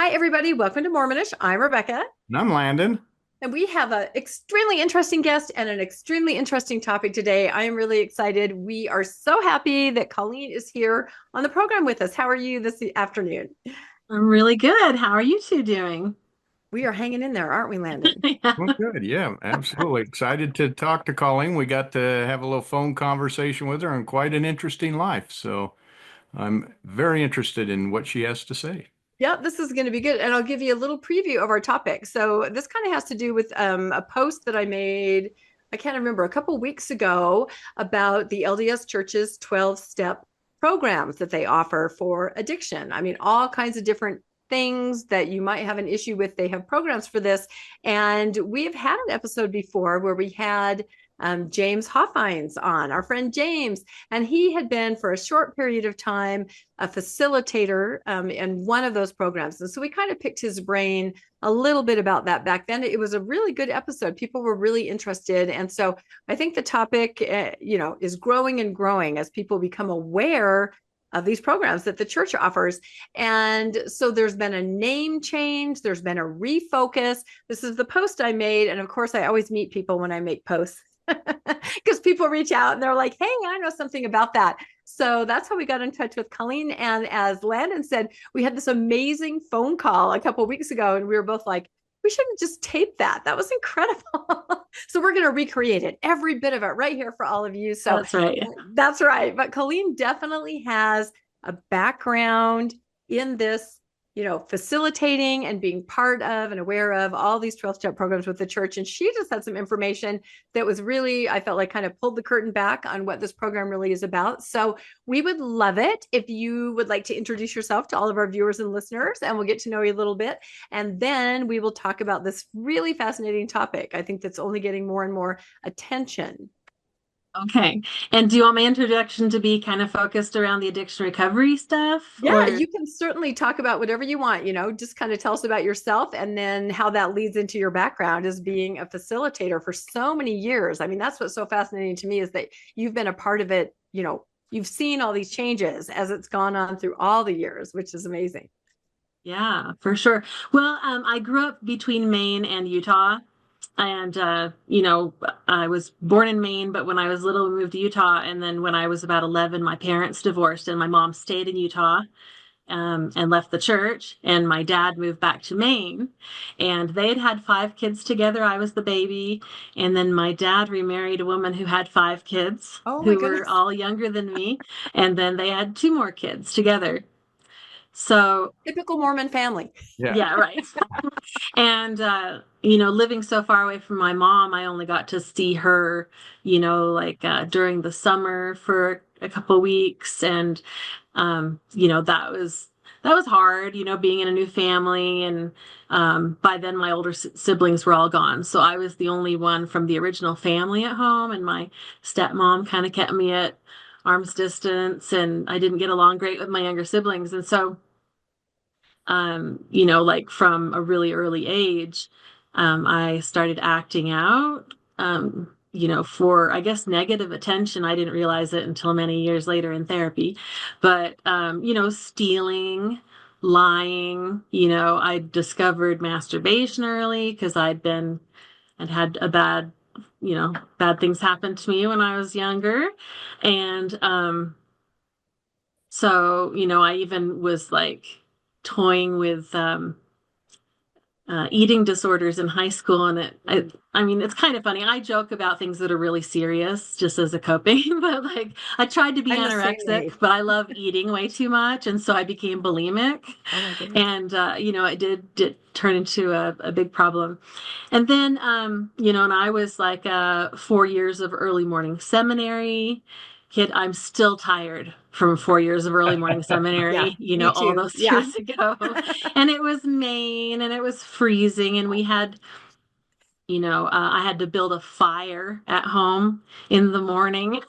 Hi, everybody. Welcome to Mormonish. I'm Rebecca, And I'm Landon. and we have an extremely interesting guest and an extremely interesting topic today. I am really excited. We are so happy that Colleen is here on the program with us. How are you this afternoon? I'm really good. How are you two doing? We are hanging in there, aren't we, Landon? Well, good. Yeah, absolutely. Excited to talk to Colleen. We got to have a little phone conversation with her and quite an interesting life. So I'm very interested in what she has to say. Yeah, this is going to be good. And I'll give you a little preview of our topic. So, this kind of has to do with a post that I made, I can't remember, a couple weeks ago about the LDS Church's 12-step programs that they offer for addiction. I mean, all kinds of different things that you might have an issue with. They have programs for this. And we've had an episode before where we had James Hoffines on, our friend James, and he had been for a short period of time a facilitator in one of those programs. And so we kind of picked his brain a little bit about that back then. It was a really good episode. People were really interested. And so I think the topic, is growing and growing as people become aware of these programs that the church offers. And so there's been a name change, there's been a refocus. This is the post I made. And of course, I always meet people when I make posts because people reach out and they're like, hey, I know something about that. So that's how we got in touch with Colleen. And as Landon said, we had this amazing phone call a couple of weeks ago, and we were both like, we shouldn't just tape that. That was incredible. So we're going to recreate it, every bit of it right here for all of you. So That's right. That's right. But Colleen definitely has a background in this, facilitating and being part of and aware of all these 12-step programs with the church. And she just had some information that was really, I felt like, kind of pulled the curtain back on what this program really is about. So we would love it if you would like to introduce yourself to all of our viewers and listeners, and we'll get to know you a little bit. And then we will talk about this really fascinating topic. I think that's only getting more and more attention. Okay. And do you want my introduction to be kind of focused around the addiction recovery stuff? Yeah, you can certainly talk about whatever you want, just kind of tell us about yourself and then how that leads into your background as being a facilitator for so many years. I mean, that's what's so fascinating to me is that you've been a part of it, you've seen all these changes as it's gone on through all the years, which is amazing. Yeah, for sure. Well, I grew up between Maine and Utah. And, I was born in Maine, but when I was little, we moved to Utah. And then when I was about 11, my parents divorced and my mom stayed in Utah, and left the church. And my dad moved back to Maine, and they had 5 kids together. I was the baby. And then my dad remarried a woman who had 5 kids Oh my who were goodness. all younger than me. And then they had 2 more kids together. So Typical Mormon family. Yeah. yeah, right. And, living so far away from my mom, I only got to see her, during the summer for a couple of weeks. And, that was hard, being in a new family. And by then my older siblings were all gone. So I was the only one from the original family at home. And my stepmom kind of kept me at arm's distance. And I didn't get along great with my younger siblings. And so from a really early age, I started acting out, for, I guess, negative attention. I didn't realize it until many years later in therapy, but, stealing, lying, I discovered masturbation early because had a bad things happen to me when I was younger. And, I even was like, toying with eating disorders in high school. And I mean, it's kind of funny. I joke about things that are really serious just as a coping, but like I tried to be I'm the same way. anorexic, but I love eating way too much. And so I became bulimic. Oh my goodness. And, it did turn into a big problem. And then, and I was like 4 years of early morning seminary. Kid, I'm still tired from 4 years of early morning Yeah, seminary, me all too. those Yeah. years ago. And it was Maine and it was freezing. And we had, I had to build a fire at home in the morning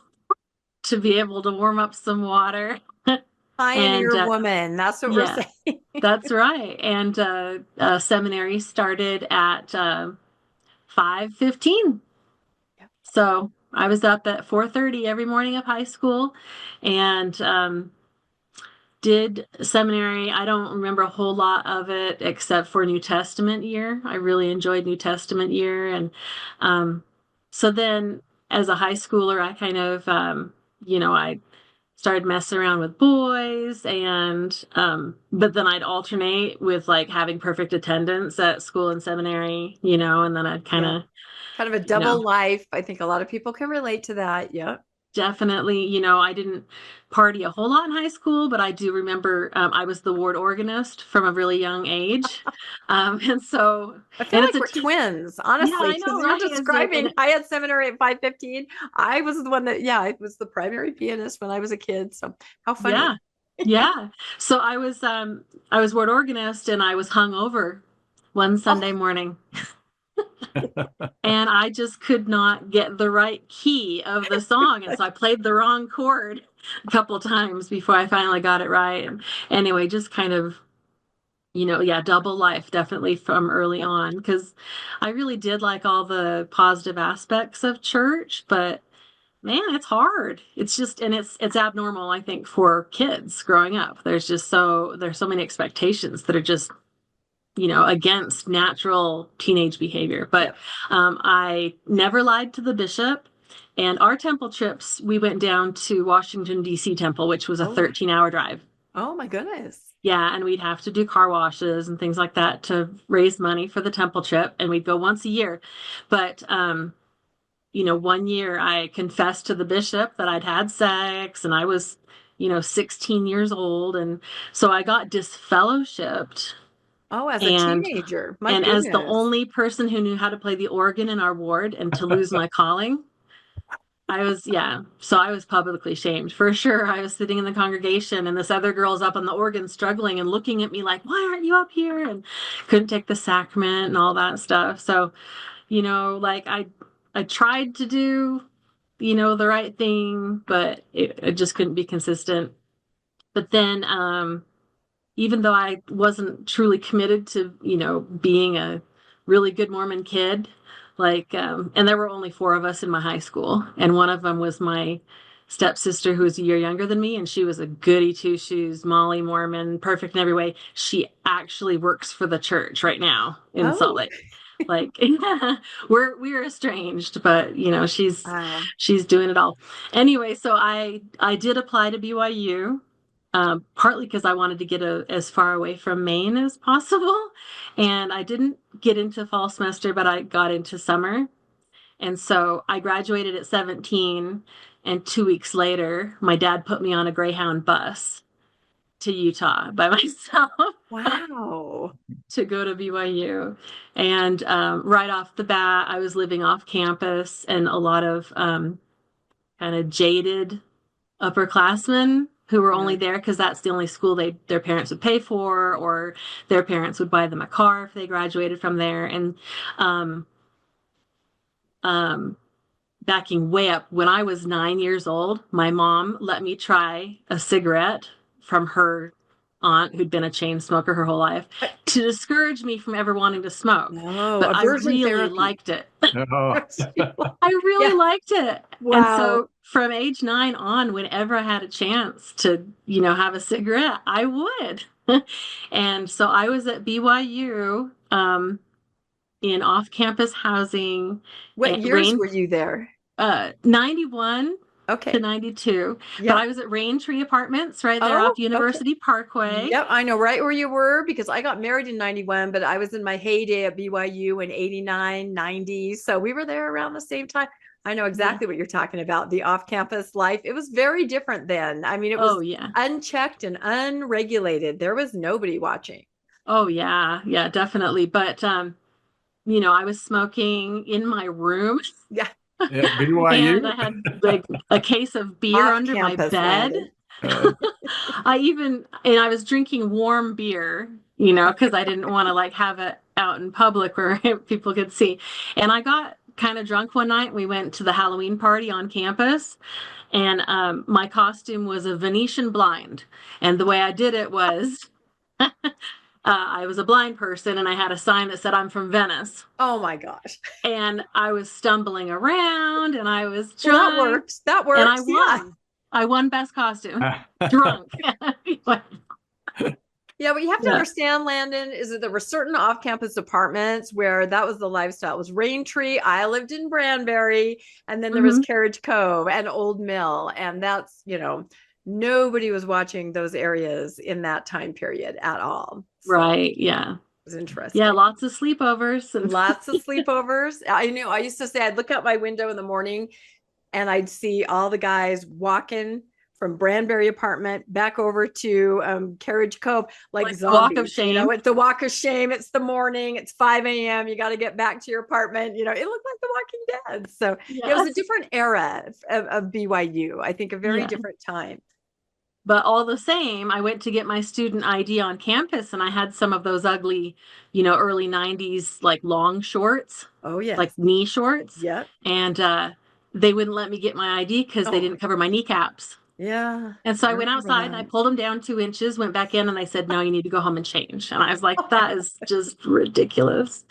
to be able to warm up some water. And Pioneer woman. That's what we're yeah, saying. that's right. And seminary started at 5:15. So I was up at 4:30 every morning of high school. And, did seminary. I don't remember a whole lot of it except for New Testament year. I really enjoyed New Testament year. And so then as a high schooler, I kind of, I started messing around with boys and but then I'd alternate with like having perfect attendance at school and seminary, and then I'd kind of a double life. I think a lot of people can relate to that. Yeah. Definitely, I didn't party a whole lot in high school, but I do remember I was the ward organist from a really young age. And so I feel like we're twins, honestly, yeah, I know, because you're describing, I had seminary at 5:15. I was the one that, I was the primary pianist when I was a kid. So how funny. Yeah. Yeah. So I was ward organist and I was hungover one Sunday morning. And I just could not get the right key of the song. And so I played the wrong chord a couple times before I finally got it right. And anyway, just kind of, double life definitely from early on, because I really did like all the positive aspects of church, but man, it's hard. It's just, and it's abnormal, I think, for kids growing up. There's so many expectations that are just against natural teenage behavior. But I never lied to the bishop. And our temple trips, we went down to Washington, D.C. temple, which was a 13-hour drive. Oh, my goodness. Yeah, and we'd have to do car washes and things like that to raise money for the temple trip. And we'd go once a year. But, one year I confessed to the bishop that I'd had sex and I was, 16 years old. And so I got disfellowshipped. Oh, as a teenager. My and goodness. as the only person who knew how to play the organ in our ward and to lose my calling, so I was publicly shamed. For sure, I was sitting in the congregation and this other girl's up on the organ struggling and looking at me like, why aren't you up here? And couldn't take the sacrament and all that stuff. So, I tried to do, the right thing, but it just couldn't be consistent. But then, even though I wasn't truly committed to, being a really good Mormon kid, and there were only 4 of us in my high school. And one of them was my stepsister who was a year younger than me. And she was a goody 2 shoes, Molly Mormon, perfect in every way. She actually works for the church right now in Salt Lake. We're estranged, but she's doing it all. Anyway, so I did apply to BYU. Partly because I wanted to get as far away from Maine as possible. And I didn't get into fall semester, but I got into summer. And so I graduated at 17. And 2 weeks later, my dad put me on a Greyhound bus to Utah by myself. Wow. To go to BYU. And right off the bat, I was living off campus, and a lot of kind of jaded upperclassmen who were only there because that's the only school their parents would pay for, or their parents would buy them a car if they graduated from there. And backing way up, when I was 9 years old, my mom let me try a cigarette from her aunt, who'd been a chain smoker her whole life, to discourage me from ever wanting to smoke. But I really liked it. I really liked it. Wow. And so from age 9 on, whenever I had a chance to, have a cigarette, I would. And so I was at BYU in off-campus housing. What years were you there? 91 to 92. Yep. But I was at Rain Tree Apartments right there off University Parkway. Yep, I know right where you were, because I got married in 91, but I was in my heyday at BYU in 89, 90. So we were there around the same time. I know exactly what you're talking about, the off-campus life. It was very different then. I mean, it was unchecked and unregulated. There was nobody watching. Oh, yeah. Yeah, definitely. But, I was smoking in my room. Yeah. Yeah, BYU. And I had a case of beer under my bed. I was drinking warm beer, because I didn't want to have it out in public where people could see. And I got kind of drunk one night. We went to the Halloween party on campus, and my costume was a Venetian blind. And the way I did it was I was a blind person, and I had a sign that said, "I'm from Venice." Oh my gosh. And I was stumbling around, and I was drunk. Well, that works. And I won. I won best costume. Drunk. Yeah, what you have to Yeah. understand, Landon, is that there were certain off-campus apartments where that was the lifestyle. It was Raintree. I lived in Branbury, and then there was Mhm. Carriage Cove and Old Mill, and that's, nobody was watching those areas in that time period at all. So Right. Yeah. it was interesting. Yeah. Lots of sleepovers. And Lots of sleepovers. I used to say I'd look out my window in the morning and I'd see all the guys walking from Branbury apartment back over to Carriage Cove like the walk zombies. of shame. It's the walk of shame. It's the morning. It's 5 a.m. You got to get back to your apartment. It looked like The Walking Dead. So it was a different era of BYU. I think a very different time. But all the same, I went to get my student ID on campus, and I had some of those ugly, early 90s, like long shorts. Oh, yeah. Like knee shorts. Yep. And they wouldn't let me get my ID because they didn't cover my kneecaps. Yeah. And so I went outside and I pulled them down 2 inches, went back in, and they said, no, you need to go home and change. And I was like, that is just ridiculous.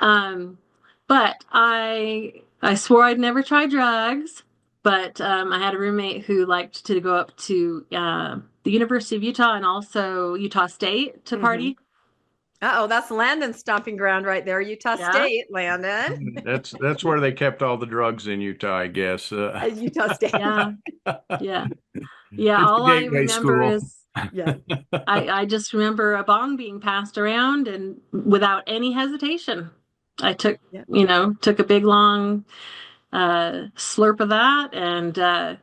But I swore I'd never try drugs. But I had a roommate who liked to go up to the University of Utah and also Utah State to party. Uh-oh, that's Landon's stomping ground right there, Utah State, Landon. That's where they kept all the drugs in Utah, I guess. Utah State. Yeah. All I remember is, I just remember a bong being passed around, and without any hesitation, I took a big long slurp of that, and I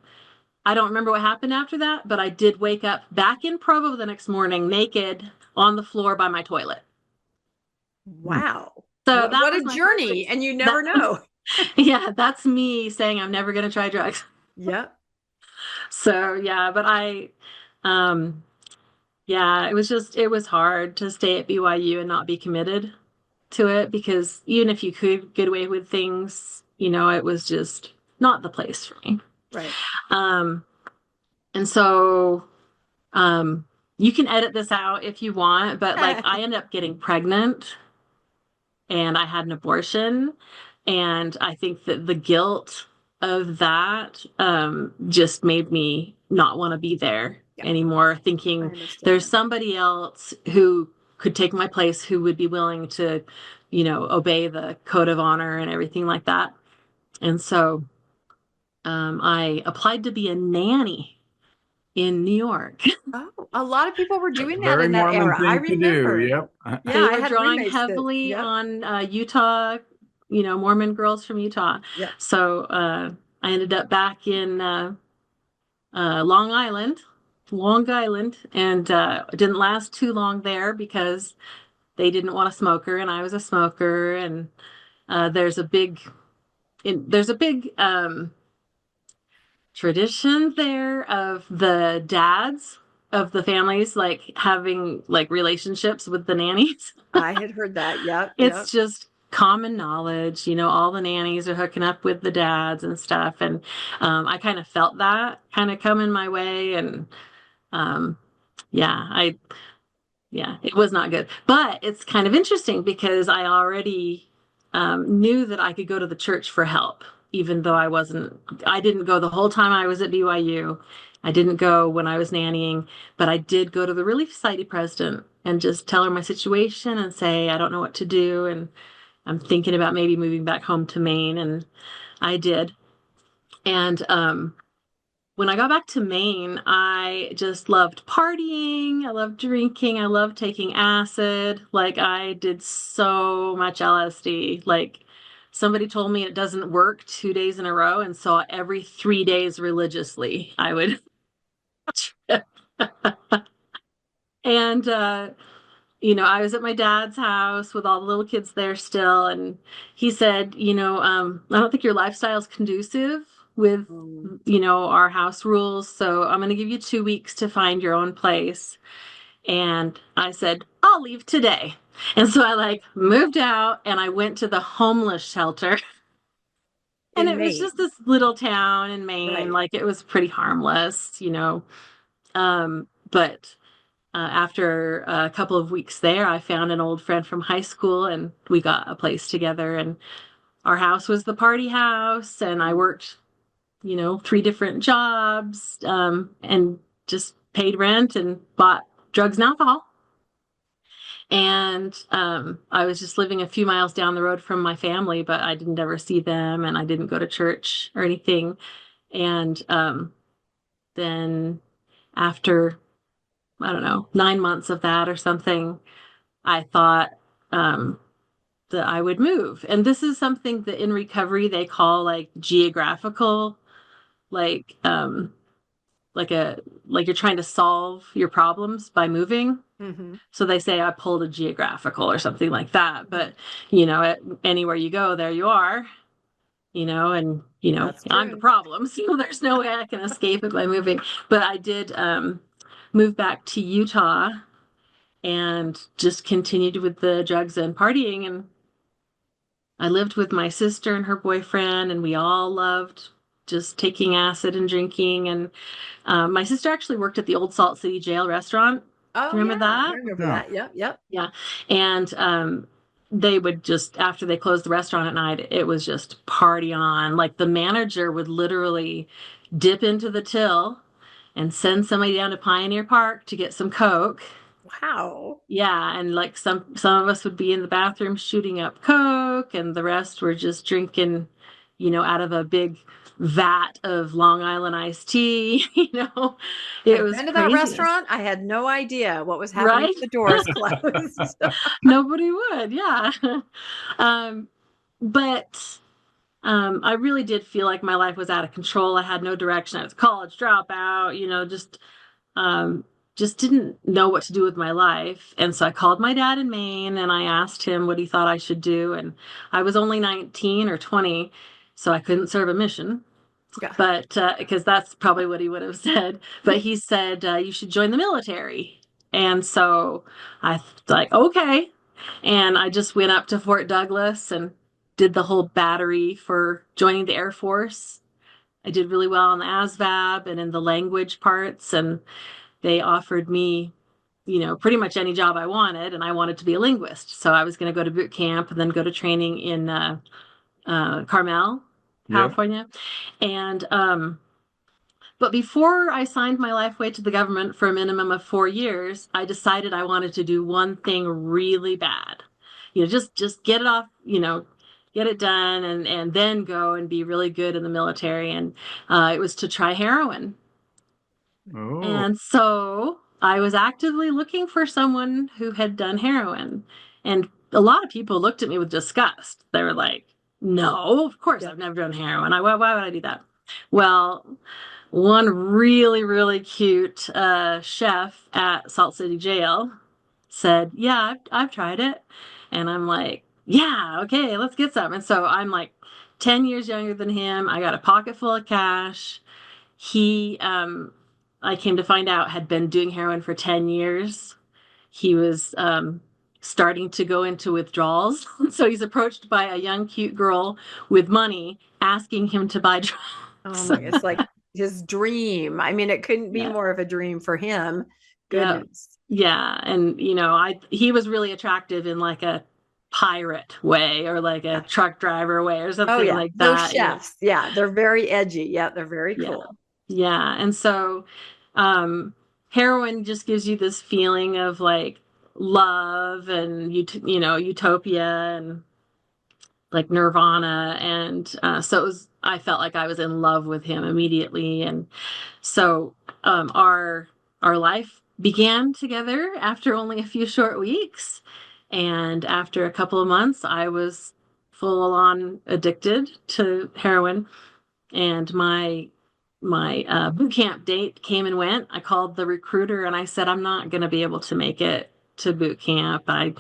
don't remember what happened after that, but I did wake up back in Provo the next morning, naked on the floor by my toilet. Wow. So what a journey, and you never know. Yeah, that's me saying I'm never going to try drugs. Yeah. So, but it was hard to stay at BYU and not be committed to it, because even if you could get away with things, it was just not the place for me. Right. And so, you can edit this out if you want, but I ended up getting pregnant and I had an abortion. And I think that the guilt of that just made me not want to be there anymore, thinking there's somebody else who could take my place, who would be willing to, obey the code of honor and everything like that. And so I applied to be a nanny in New York. Oh, a lot of people were doing that Very in that Mormon era. I remember. Yep. They were drawing heavily on Utah, Mormon girls from Utah. Yep. So I ended up back in Long Island, and didn't last too long there because they didn't want a smoker, and I was a smoker. And there's a big tradition there of the dads of the families having relationships with the nannies. I had heard that. Yep. It's just common knowledge, all the nannies are hooking up with the dads and stuff. And I kind of felt that kind of coming my way. And it was not good. But it's kind of interesting because I already knew that I could go to the church for help, even though I didn't go the whole time I was at BYU. I didn't go when I was nannying, but I did go to the Relief Society president and just tell her my situation and say, I don't know what to do, and I'm thinking about maybe moving back home to Maine. And I did. And when I got back to Maine, I just loved partying. I loved drinking. I loved taking acid. I did so much LSD. Somebody told me it doesn't work 2 days in a row. And so every 3 days religiously, I would trip. And, I was at my dad's house with all the little kids there still. And he said, I don't think your lifestyle is conducive with, our house rules. So I'm going to give you 2 weeks to find your own place. And I said, I'll leave today. And so I moved out and I went to the homeless shelter. And it was just this little town in Maine. Right. It was pretty harmless, but after a couple of weeks there, I found an old friend from high school and we got a place together, and our house was the party house, and I worked 3 different jobs, and just paid rent and bought drugs and alcohol. And I was just living a few miles down the road from my family, but I didn't ever see them, and I didn't go to church or anything. And then after, I don't know, 9 months of that or something, I thought that I would move. And this is something that in recovery they call like geographical, like like you're trying to solve your problems by moving. Mm-hmm. So they say I pulled a geographical or something like that. But anywhere you go, there you are. And That's I'm true. the problem, so there's no way I can escape it by moving. But I did move back to Utah and just continued with the drugs and partying. And I lived with my sister and her boyfriend, and we all loved just taking acid and drinking. And my sister actually worked at the old Salt City Jail restaurant. Oh, Do you remember yeah, that? I remember Yeah. that. Yep, yep. Yeah. And they would just, after they closed the restaurant at night, it was just party on. Like the manager would literally dip into the till and send somebody down to Pioneer Park to get some Coke. Wow. Yeah, and like some of us would be in the bathroom shooting up Coke, and the rest were just drinking, out of a big vat of Long Island iced tea. It I've was been to that craziness. restaurant. I had no idea what was happening Right? with the doors closed. Nobody would, yeah. But I really did feel like my life was out of control. I had no direction. I was a college dropout, just didn't know what to do with my life. And so I called my dad in Maine and I asked him what he thought I should do. And I was only 19 or 20, so I couldn't serve a mission. Yeah. But because that's probably what he would have said. But he said, you should join the military. And so I like, okay. And I just went up to Fort Douglas and did the whole battery for joining the Air Force. I did really well on the ASVAB and in the language parts. And they offered me, pretty much any job I wanted. And I wanted to be a linguist. So I was going to go to boot camp and then go to training in Carmel, California. Yep. And but before I signed my life away to the government for a minimum of 4 years, I decided I wanted to do one thing really bad. Just get it off, get it done and then go and be really good in the military. And it was to try heroin. Oh. And so I was actively looking for someone who had done heroin. And a lot of people looked at me with disgust. They were like, no, of course, I've never done heroin. Why would I do that? Well, one really, really cute chef at Salt City Jail said, yeah, I've tried it. And I'm like, yeah, okay, let's get some. And so I'm like 10 years younger than him. I got a pocket full of cash. He, I came to find out, had been doing heroin for 10 years. He was starting to go into withdrawals. So he's approached by a young, cute girl with money asking him to buy drugs. Oh my, it's like his dream. I mean, it couldn't be more of a dream for him. Goodness. Yeah. And, he was really attractive in like a pirate way or like a truck driver way or something like that. Those chefs. Yeah. They're very edgy. Yeah. They're very cool. Yeah. And so heroin just gives you this feeling of like love and, utopia and like nirvana. And so I felt like I was in love with him immediately. And so our life began together after only a few short weeks. And after a couple of months, I was full on addicted to heroin. And my boot camp date came and went. I called the recruiter and I said, I'm not going to be able to make it to boot camp. I've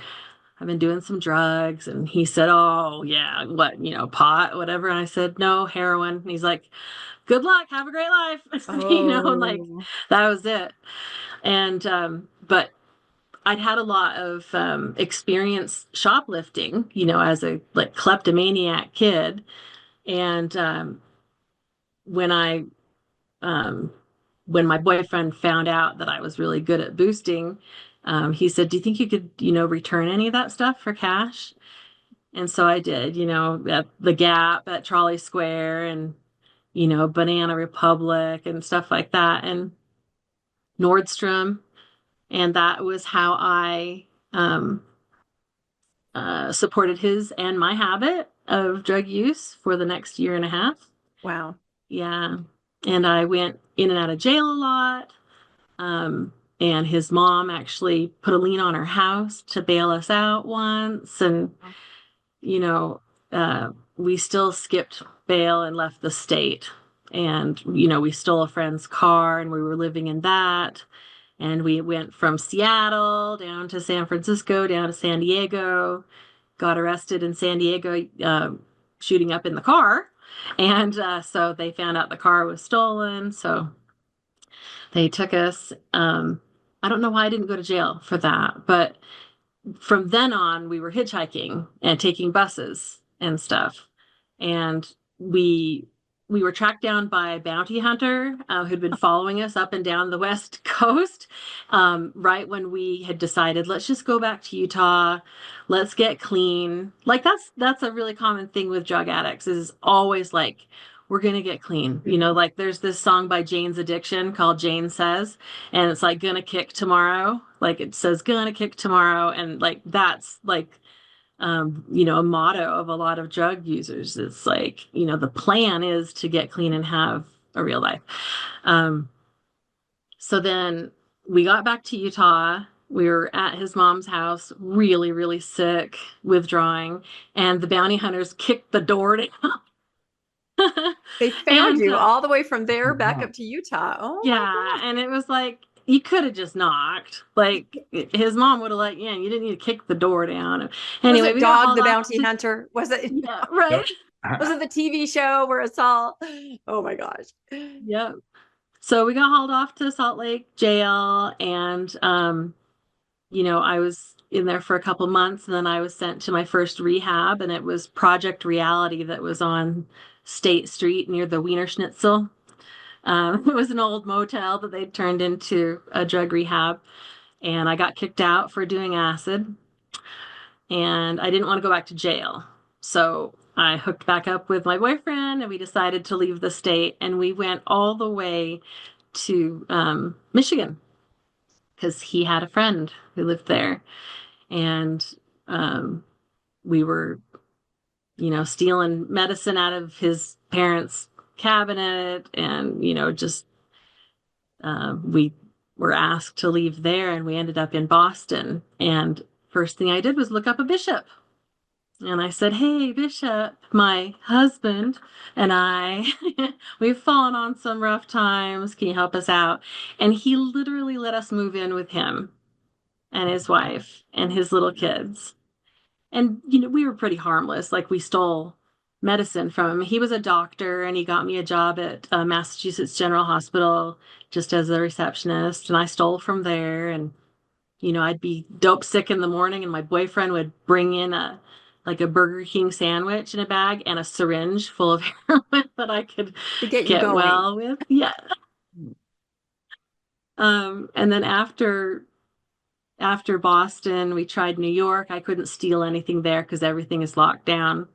been doing some drugs. And he said, oh yeah, what, pot, whatever. And I said, no, heroin. And he's like, good luck. Have a great life. Like that was it. And, but I'd had a lot of experience shoplifting, as a like kleptomaniac kid. And when my boyfriend found out that I was really good at boosting, he said, do you think you could, return any of that stuff for cash? And so I did, at the Gap, at Trolley Square, and Banana Republic and stuff like that, and Nordstrom. And that was how I supported his and my habit of drug use for the next year and a half. Wow. Yeah. And I went in and out of jail a lot. And his mom actually put a lien on her house to bail us out once. And, we still skipped bail and left the state. And, we stole a friend's car and we were living in that. And we went from Seattle down to San Francisco, down to San Diego, got arrested in San Diego, shooting up in the car. And so they found out the car was stolen. So they took us. I don't know why I didn't go to jail for that. But from then on, we were hitchhiking and taking buses and stuff. And we were tracked down by a bounty hunter who'd been following us up and down the West Coast right when we had decided, let's just go back to Utah. Let's get clean. Like that's a really common thing with drug addicts is always like, we're going to get clean. Like there's this song by Jane's Addiction called Jane Says, and it's like, gonna kick tomorrow. Like it says, gonna kick tomorrow. And like, that's like, a motto of a lot of drug users. It's like, the plan is to get clean and have a real life. So then we got back to Utah. We were at his mom's house, really, really sick, withdrawing, and the bounty hunters kicked the door down. They found you all the way from there back up to Utah. Oh, yeah. And it was like, you could have just knocked. Like his mom would have let you in. You didn't need to kick the door down. Anyway, was it Dog the Bounty Hunter? Was it? Yeah, right. Was it the TV show where it's all? Oh my gosh. Yep. So we got hauled off to Salt Lake jail, and I was in there for a couple months, and then I was sent to my first rehab, and it was Project Reality that was on State Street near the Wiener Schnitzel. It was an old motel that they'd turned into a drug rehab, and I got kicked out for doing acid, and I didn't want to go back to jail. So I hooked back up with my boyfriend, and we decided to leave the state, and we went all the way to Michigan because he had a friend who lived there, and we were, stealing medicine out of his parents' cabinet, and just we were asked to leave there, and we ended up in Boston. And first thing I did was look up a bishop, and I said, hey bishop, my husband and I we've fallen on some rough times, can you help us out? And he literally let us move in with him and his wife and his little kids. And we were pretty harmless. Like we stole medicine from him. He was a doctor, and he got me a job at Massachusetts General Hospital just as a receptionist, and I stole from there. And I'd be dope sick in the morning, and my boyfriend would bring in a Burger King sandwich in a bag and a syringe full of heroin that I could get well with. Yeah. And then after Boston, we tried New York. I couldn't steal anything there because everything is locked down.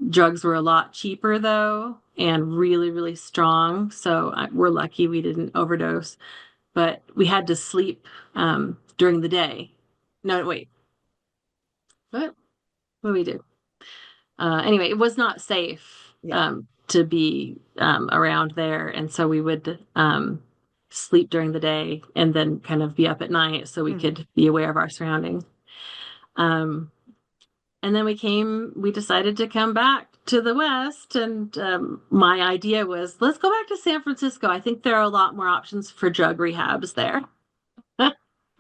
Drugs were a lot cheaper though, and really, really strong. So we're lucky we didn't overdose, but we had to sleep during the day. No, wait. What do we do? Anyway, it was not safe to be around there. And so we would sleep during the day and then kind of be up at night so we could be aware of our surroundings. And then we decided to come back to the West. And my idea was, let's go back to San Francisco. I think there are a lot more options for drug rehabs there.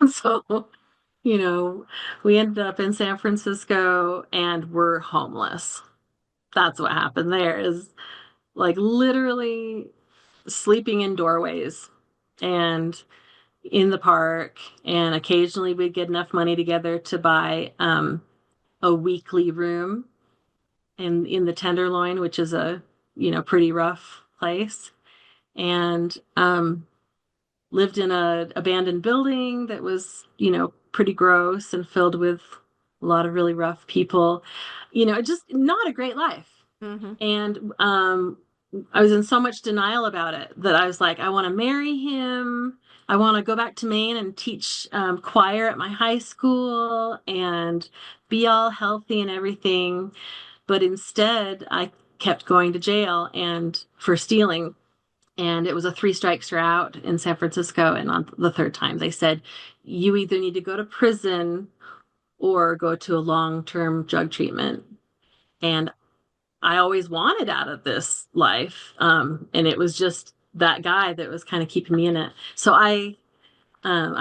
So, we ended up in San Francisco and we're homeless. That's what happened there, is like literally sleeping in doorways and in the park. And occasionally we'd get enough money together to buy a weekly room in the Tenderloin, which is a pretty rough place, and lived in a abandoned building that was pretty gross and filled with a lot of really rough people. Just not a great life. And I was in so much denial about it that I was like, I want to marry him. I want to go back to Maine and teach choir at my high school and be all healthy and everything. But instead, I kept going to jail and for stealing. And it was a 3 strikes you're out in San Francisco. And on the third time, they said, you either need to go to prison or go to a long-term drug treatment. And I always wanted out of this life. And it was just that guy that was kind of keeping me in it. So I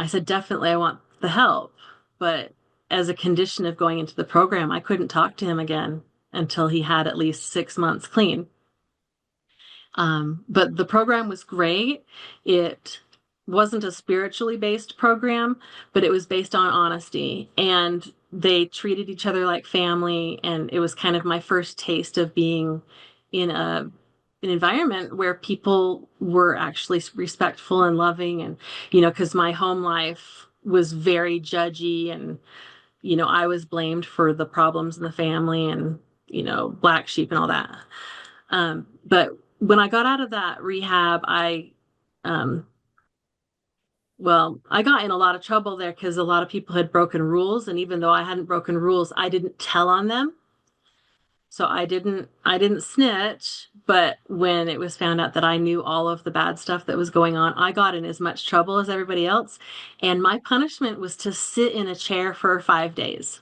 said, definitely, I want the help. But as a condition of going into the program, I couldn't talk to him again until he had at least 6 months clean. But the program was great. It wasn't a spiritually based program, but it was based on honesty. And they treated each other like family. And it was kind of my first taste of being in an environment where people were actually respectful and loving. And, because my home life was very judgy and, I was blamed for the problems in the family and, black sheep and all that. But when I got out of that rehab, I got in a lot of trouble there because a lot of people had broken rules. And even though I hadn't broken rules, I didn't tell on them. So I didn't snitch. But when it was found out that I knew all of the bad stuff that was going on, I got in as much trouble as everybody else. And my punishment was to sit in a chair for 5 days,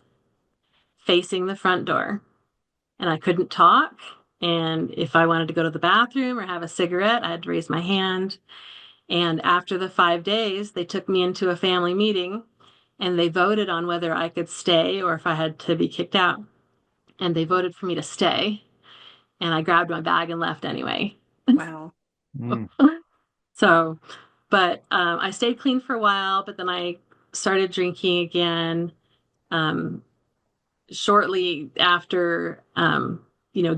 facing the front door. And I couldn't talk. And if I wanted to go to the bathroom or have a cigarette, I had to raise my hand. And after the 5 days, they took me into a family meeting and they voted on whether I could stay or if I had to be kicked out. And they voted for me to stay. And I grabbed my bag and left anyway. Wow. So, but I stayed clean for a while, but then I started drinking again shortly after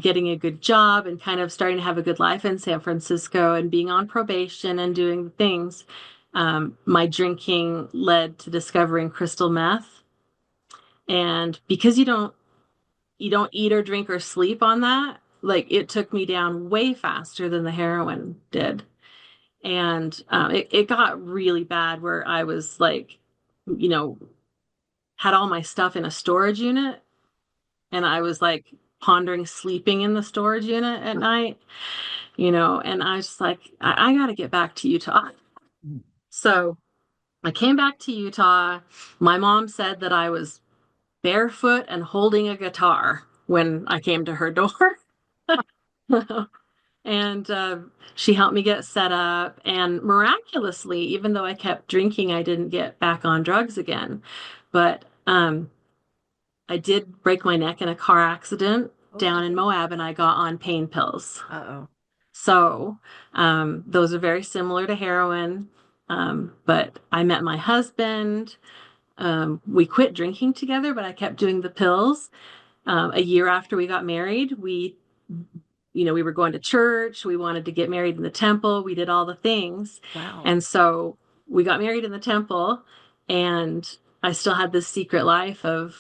getting a good job and kind of starting to have a good life in San Francisco and being on probation and doing things. My drinking led to discovering crystal meth. And because you don't eat or drink or sleep on that, like it took me down way faster than the heroin did. And it got really bad where I was like, had all my stuff in a storage unit. And I was like pondering sleeping in the storage unit at night, and I was just like, I got to get back to Utah. So I came back to Utah. My mom said that I was barefoot and holding a guitar when I came to her door. And she helped me get set up. And miraculously, even though I kept drinking, I didn't get back on drugs again. But I did break my neck in a car accident down in Moab, and I got on pain pills. Uh-oh. So those are very similar to heroin. But I met my husband. We quit drinking together, but I kept doing the pills. A year after we got married, we were going to church. We wanted to get married in the temple. We did all the things. Wow. And so we got married in the temple, and I still had this secret life of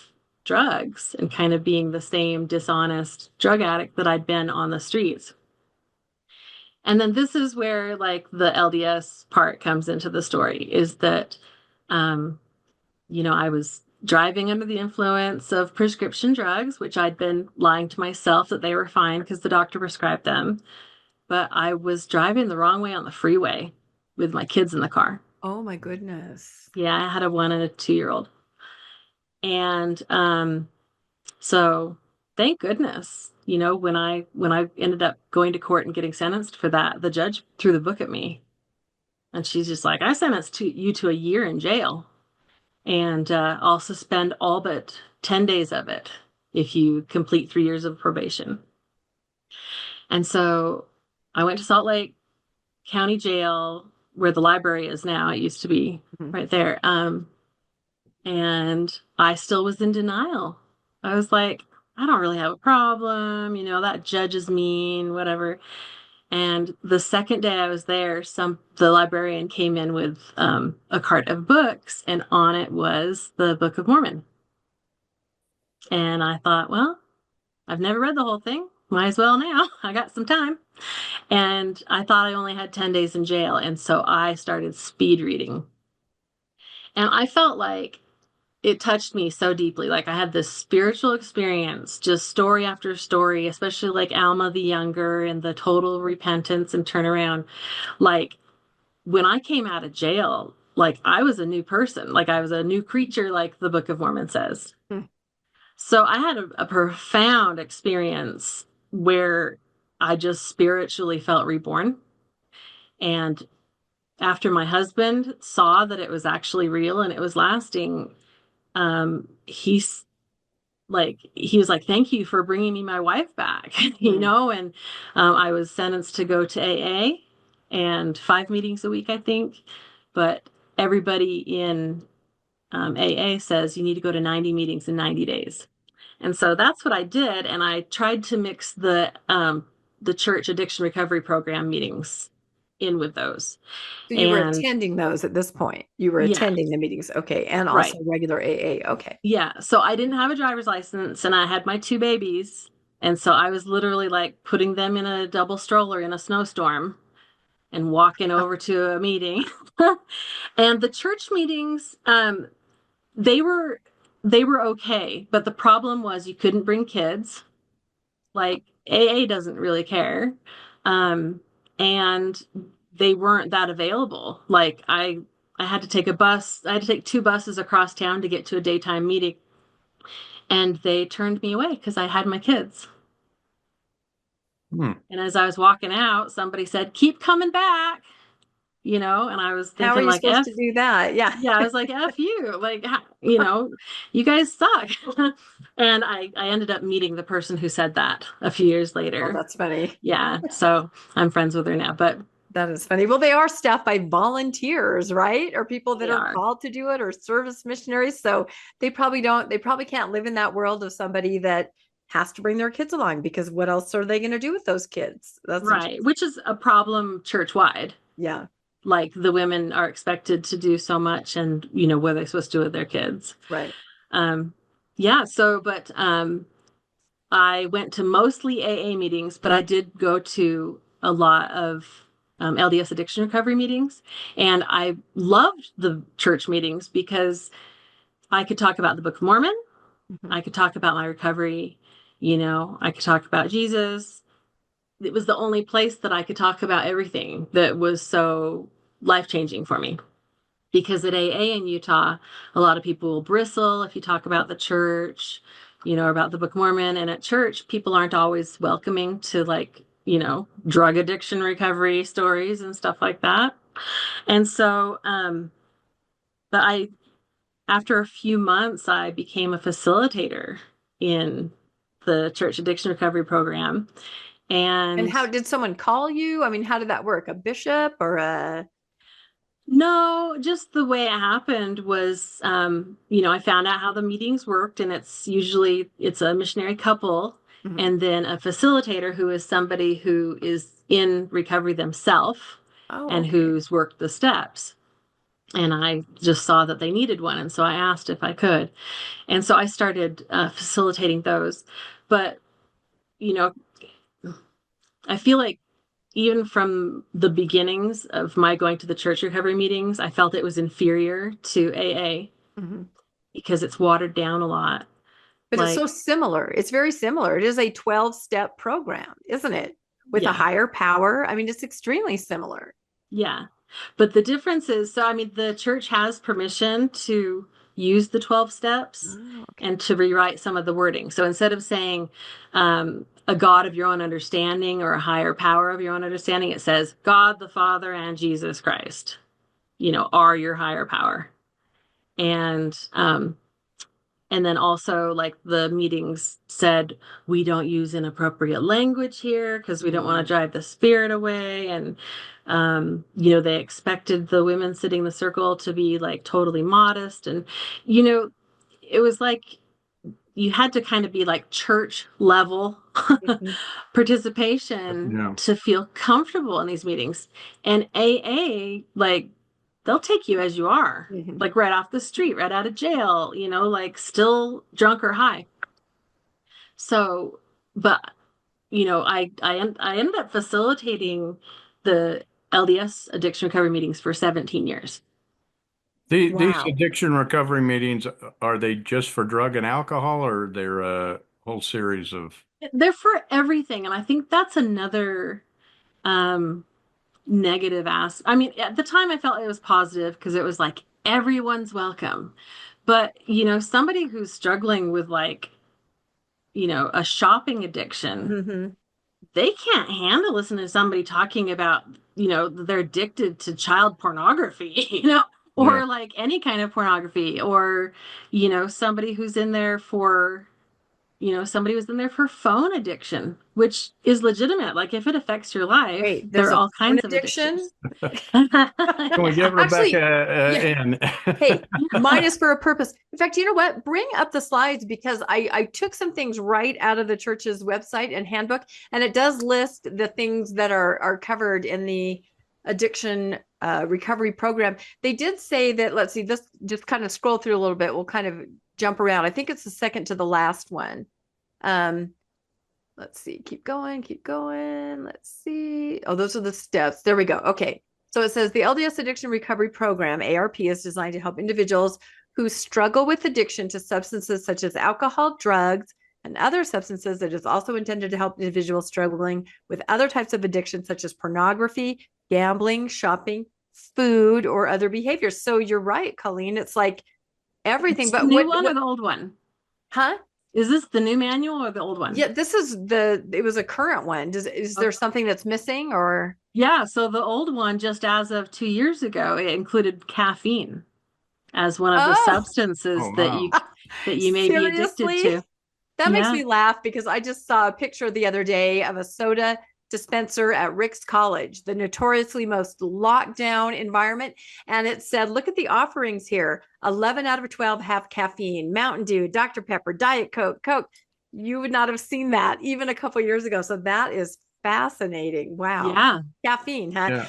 drugs and kind of being the same dishonest drug addict that I'd been on the streets. And then this is where like the LDS part comes into the story, is that, I was driving under the influence of prescription drugs, which I'd been lying to myself that they were fine because the doctor prescribed them. But I was driving the wrong way on the freeway with my kids in the car. Oh my goodness. Yeah, I had a 1 and a 2-year-old. And so thank goodness, when I ended up going to court and getting sentenced for that, the judge threw the book at me. And she's just like, I sentenced you to a year in jail. And I'll suspend all but 10 days of it if you complete 3 years of probation. And so I went to Salt Lake County Jail, where the library is now. It used to be right there. And I still was in denial. I was like, I don't really have a problem. That judge is mean, whatever. And the second day I was there, the librarian came in with a cart of books, and on it was the Book of Mormon. And I thought, well, I've never read the whole thing. might as well now. I got some time. And I thought I only had 10 days in jail. And so I started speed reading. And I felt like it touched me so deeply. Like I had this spiritual experience, just story after story, especially like Alma the Younger and the total repentance and turnaround. Like when I came out of jail, like I was a new person, like I was a new creature, like the Book of Mormon says. So I had a profound experience where I just spiritually felt reborn. And after my husband saw that it was actually real and it was lasting, he's he was like, thank you for bringing me my wife back, you know. And I was sentenced to go to AA and 5 meetings a week, I think. But everybody in AA says you need to go to 90 meetings in 90 days. And so that's what I did. And I tried to mix the church addiction recovery program meetings in with those. So you were And attending those at this point. You were Yeah. attending the meetings. Okay. And also regular AA. Okay. Yeah. So I didn't have a driver's license and I had my 2 babies. And so I was literally like putting them in a double stroller in a snowstorm and walking over to a meeting. And the church meetings, they were okay, but the problem was you couldn't bring kids. Like AA doesn't really care. And they weren't that available. Like I had to take a bus. I had to take 2 buses across town to get to a daytime meeting. And they turned me away because I had my kids. And as I was walking out, somebody said, keep coming back. You know, and I was thinking, how are you like, supposed to do that? Yeah. Yeah, I was like, F you. Like, you know, you guys suck. And I ended up meeting the person who said that a few years later. Oh, that's funny. Yeah. So I'm friends with her now. But that is funny. Well, they are staffed by volunteers, right? Or people that are called to do it, or service missionaries. So they probably can't live in that world of somebody that has to bring their kids along, because what else are they going to do with those kids? That's right. Which is a problem church-wide. Yeah. Like the women are expected to do so much, and, you know, what are they supposed to do with their kids? Right. Yeah. So, but I went to mostly AA meetings, but I did go to a lot of LDS addiction recovery meetings. And I loved the church meetings because I could talk about the Book of Mormon. I could talk about my recovery. You know, I could talk about Jesus. It was the only place that I could talk about everything that was so life-changing for me. Because at AA in Utah, a lot of people will bristle if you talk about the church, you know, or about the Book of Mormon. And at church, people aren't always welcoming to, like, you know, drug addiction recovery stories and stuff like that. And so, but after a few months, I became a facilitator in the church addiction recovery program. And how did someone call you? I mean, how did that work? A bishop or a... No, just the way it happened was, you know, I found out how the meetings worked, and it's a missionary couple and then a facilitator who is somebody who is in recovery themselves and who's worked the steps. And I just saw that they needed one. And so I asked if I could. And so I started facilitating those. But, you know, I feel like even from the beginnings of my going to the church recovery meetings, I felt it was inferior to AA because it's watered down a lot. But it's so similar. It's very similar. It is a 12-step program, isn't it? With a higher power. I mean, it's extremely similar. Yeah. But the difference is, so, I mean, the church has permission to use the 12 steps and to rewrite some of the wording. So instead of saying a God of your own understanding or a higher power of your own understanding, it says God the Father and Jesus Christ, you know, are your higher power. And then also, like, the meetings said, we don't use inappropriate language here because we don't want to drive the spirit away. And, you know, they expected the women sitting in the circle to be, like, totally modest. And, you know, it was like you had to kind of be like church level participation to feel comfortable in these meetings. And AA, like, they'll take you as you are, like right off the street, right out of jail, you know, like still drunk or high. So, but, I ended up facilitating the LDS addiction recovery meetings for 17 years. These addiction recovery meetings, are they just for drug and alcohol, or they're a whole series of? They're for everything. And I think that's another negative I mean, at the time I felt it was positive because it was like everyone's welcome. But, somebody who's struggling with like, a shopping addiction, they can't handle listening to somebody talking about, they're addicted to child pornography, or like any kind of pornography, or, somebody who's in there for, somebody was in there for phone addiction, which is legitimate. Like if it affects your life, there are all kinds of addictions. Can we get Rebecca in? Hey, mine is for a purpose. In fact, you know what? Bring up the slides, because I took some things right out of the church's website and handbook, and it does list the things that are covered in the addiction recovery program. They did say that, let's see, this just kind of scroll through a little bit. We'll kind of jump around. I think it's the second to the last one. Let's see, keep going. Let's see. Oh, those are the steps. There we go. Okay. So it says the LDS Addiction Recovery Program, ARP, is designed to help individuals who struggle with addiction to substances such as alcohol, drugs, and other substances. It is also intended to help individuals struggling with other types of addiction, such as pornography, gambling, shopping, food, or other behaviors. So you're right, Colleen. It's like everything. But the new one or the old one? Huh? Is this the new manual or the old one? Yeah, it was a current one. Is there something that's missing, or? Yeah, so the old one, just as of 2 years ago, it included caffeine as one of the substances that you may be addicted to. That makes me laugh, because I just saw a picture the other day of a soda dispenser at Rick's College, the notoriously most locked down environment. And it said, look at the offerings here. 11 out of 12 have caffeine: Mountain Dew, Dr. Pepper, Diet Coke. You would not have seen that even a couple years ago. So that is fascinating. Wow. Yeah. Caffeine, huh? Yeah.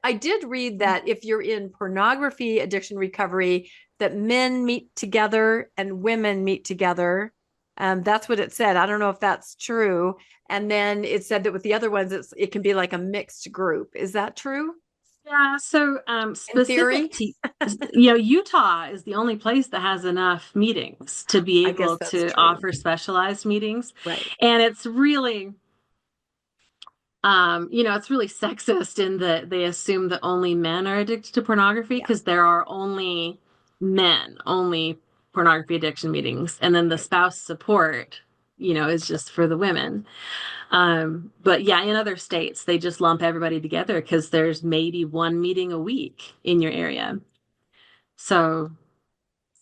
I did read that if you're in pornography addiction recovery, that men meet together and women meet together. That's what it said. I don't know if that's true. And then it said that with the other ones, it can be like a mixed group. Is that true? Yeah. So specific to, Utah is the only place that has enough meetings to be able to offer specialized meetings. Right. And it's really, it's really sexist in that they assume that only men are addicted to pornography, because there are only pornography addiction meetings, and then the spouse support, is just for the women. But yeah, in other states, they just lump everybody together because there's maybe one meeting a week in your area. So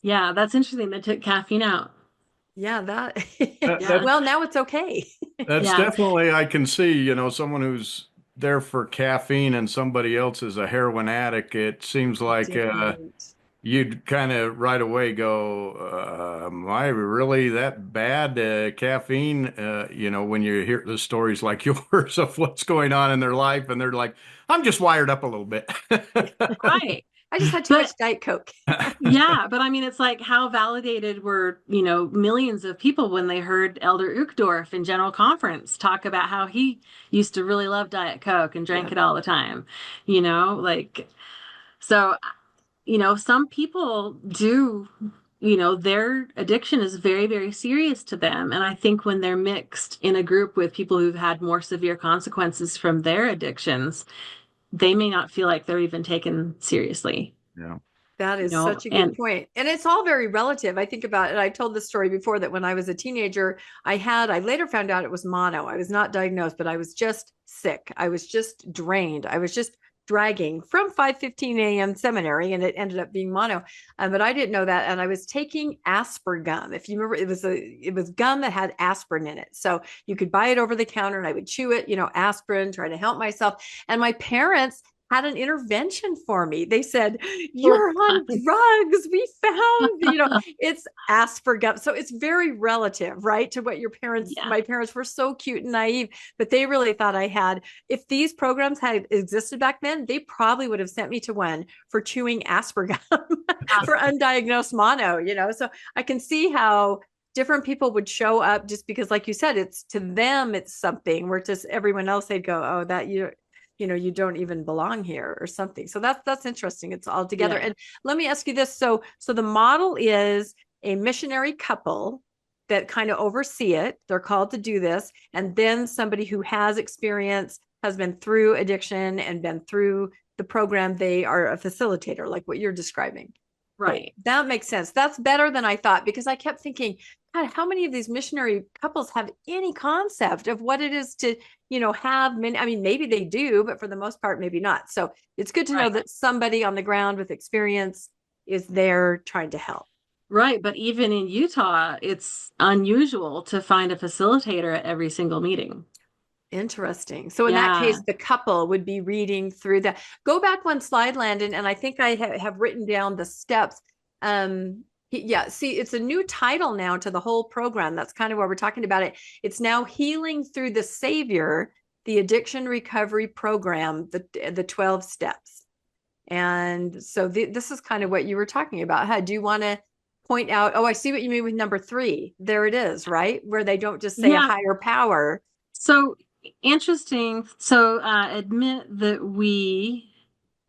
yeah, that's interesting. They took caffeine out. Yeah, well, now it's okay. That's definitely, I can see, someone who's there for caffeine and somebody else is a heroin addict. It seems like you'd kind of right away go, am I really that bad? Caffeine, when you hear the stories like yours of what's going on in their life, and they're like, I'm just wired up a little bit. Right. I just had too much Diet Coke. Yeah, but I mean, it's like, how validated were, millions of people when they heard Elder Uchtdorf in General Conference talk about how he used to really love Diet Coke and drank it all the time, so, some people do, their addiction is very, very serious to them. And I think when they're mixed in a group with people who've had more severe consequences from their addictions, they may not feel like they're even taken seriously. Yeah. That is such a good point. And it's all very relative. I think about it. I told this story before, that when I was a teenager, I later found out it was mono. I was not diagnosed, but I was just sick. I was just drained. I was just dragging from 5:15 a.m. seminary, and it ended up being mono. But I didn't know that. And I was taking Aspergum. If you remember, it was gum that had aspirin in it. So you could buy it over the counter, and I would chew it, aspirin, try to help myself. And my parents had an intervention for me. They said, you're on drugs. We found, it's Aspergum. So it's very relative, right? To what your parents, my parents were so cute and naive, but they really thought I had, if these programs had existed back then, they probably would have sent me to one for chewing Aspergum for undiagnosed mono, So I can see how different people would show up just because, like you said, it's to them, it's something where just everyone else, they'd go, oh, that you don't even belong here or something. So that's interesting. It's all together. Yeah. And let me ask you this. So the model is a missionary couple that kind of oversee it. They're called to do this. And then somebody who has experience, has been through addiction and been through the program, they are a facilitator, like what you're describing. Right. That makes sense. That's better than I thought, because I kept thinking, God, how many of these missionary couples have any concept of what it is to, have many? I mean, maybe they do, but for the most part, maybe not. So it's good to know that somebody on the ground with experience is there trying to help. Right. But even in Utah, it's unusual to find a facilitator at every single meeting. Interesting. So in that case, the couple would be reading through that. Go back one slide, Landon, and I think I have written down the steps. See, it's a new title now to the whole program. That's kind of why we're talking about it. It's now Healing Through the Savior, the Addiction Recovery Program, the 12 steps. And so this is kind of what you were talking about. Huh? Do you want to point out? Oh, I see what you mean with number 3. There it is, right? Where they don't just say a higher power. So interesting. So admit that we,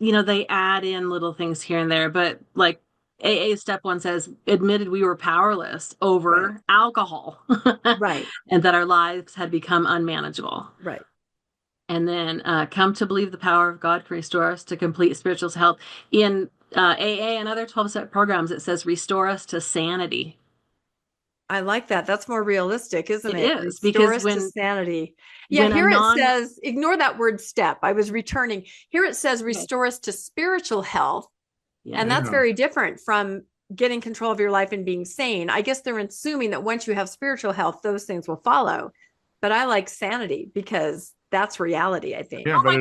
they add in little things here and there, but like AA step 1 says, admitted we were powerless over alcohol. Right. And that our lives had become unmanageable. Right. And then come to believe the power of God can restore us to complete spiritual health. In AA and other 12-step programs, it says restore us to sanity. I like that. That's more realistic, isn't it? It is, because to sanity. Yeah, here it says, ignore that word step. I was returning. Here it says restore us to spiritual health. Yeah. And that's very different from getting control of your life and being sane. I guess they're assuming that once you have spiritual health, those things will follow. But I like sanity because that's reality, I think. Yeah, but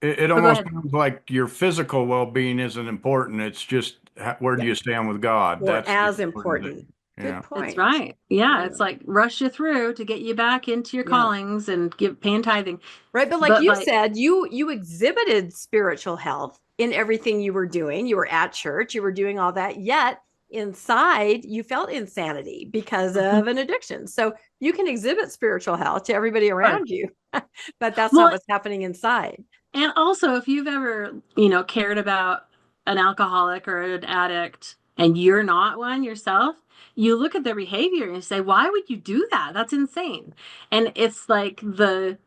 it almost sounds like your physical well-being isn't important. It's just where do you stand with God? That's as important. Good point. That's right. Yeah, it's like rush you through to get you back into your callings and paying tithing. Right, but like you said, you exhibited spiritual health in everything you were doing. You were at church, you were doing all that, yet inside you felt insanity because of an addiction. So you can exhibit spiritual health to everybody around you, but that's not what's happening inside. And also, if you've ever, cared about an alcoholic or an addict and you're not one yourself, you look at their behavior and you say, why would you do that? That's insane. And it's like the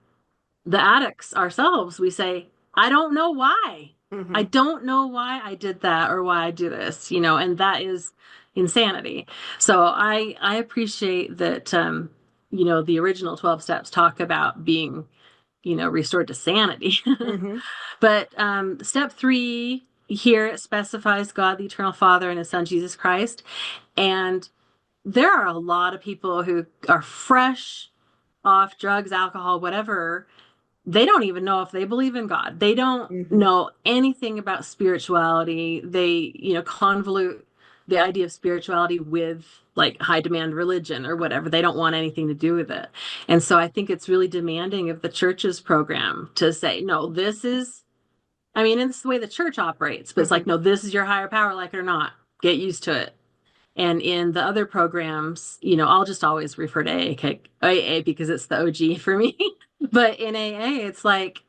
addicts ourselves, we say, I don't know why. Mm-hmm. I don't know why I did that or why I do this, and that is insanity. So I appreciate that, the original 12 steps talk about being, restored to sanity. Mm-hmm. But step 3 here, it specifies God, the eternal Father, and his Son, Jesus Christ. And there are a lot of people who are fresh off drugs, alcohol, whatever. They don't even know if they believe in God. They don't know anything about spirituality. They, convolute the idea of spirituality with like high demand religion or whatever. They don't want anything to do with it. And so I think it's really demanding of the church's program to say, no, this is, it's the way the church operates, but it's like, no, this is your higher power, like it or not. Get used to it. And in the other programs, I'll just always refer to AA because it's the OG for me. But in AA, it's like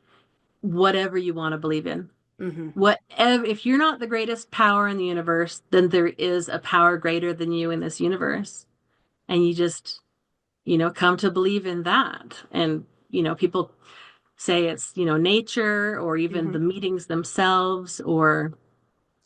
whatever you want to believe in. Mm-hmm. Whatever. If you're not the greatest power in the universe, then there is a power greater than you in this universe. And you just, come to believe in that. And, people say it's, nature or even the meetings themselves or.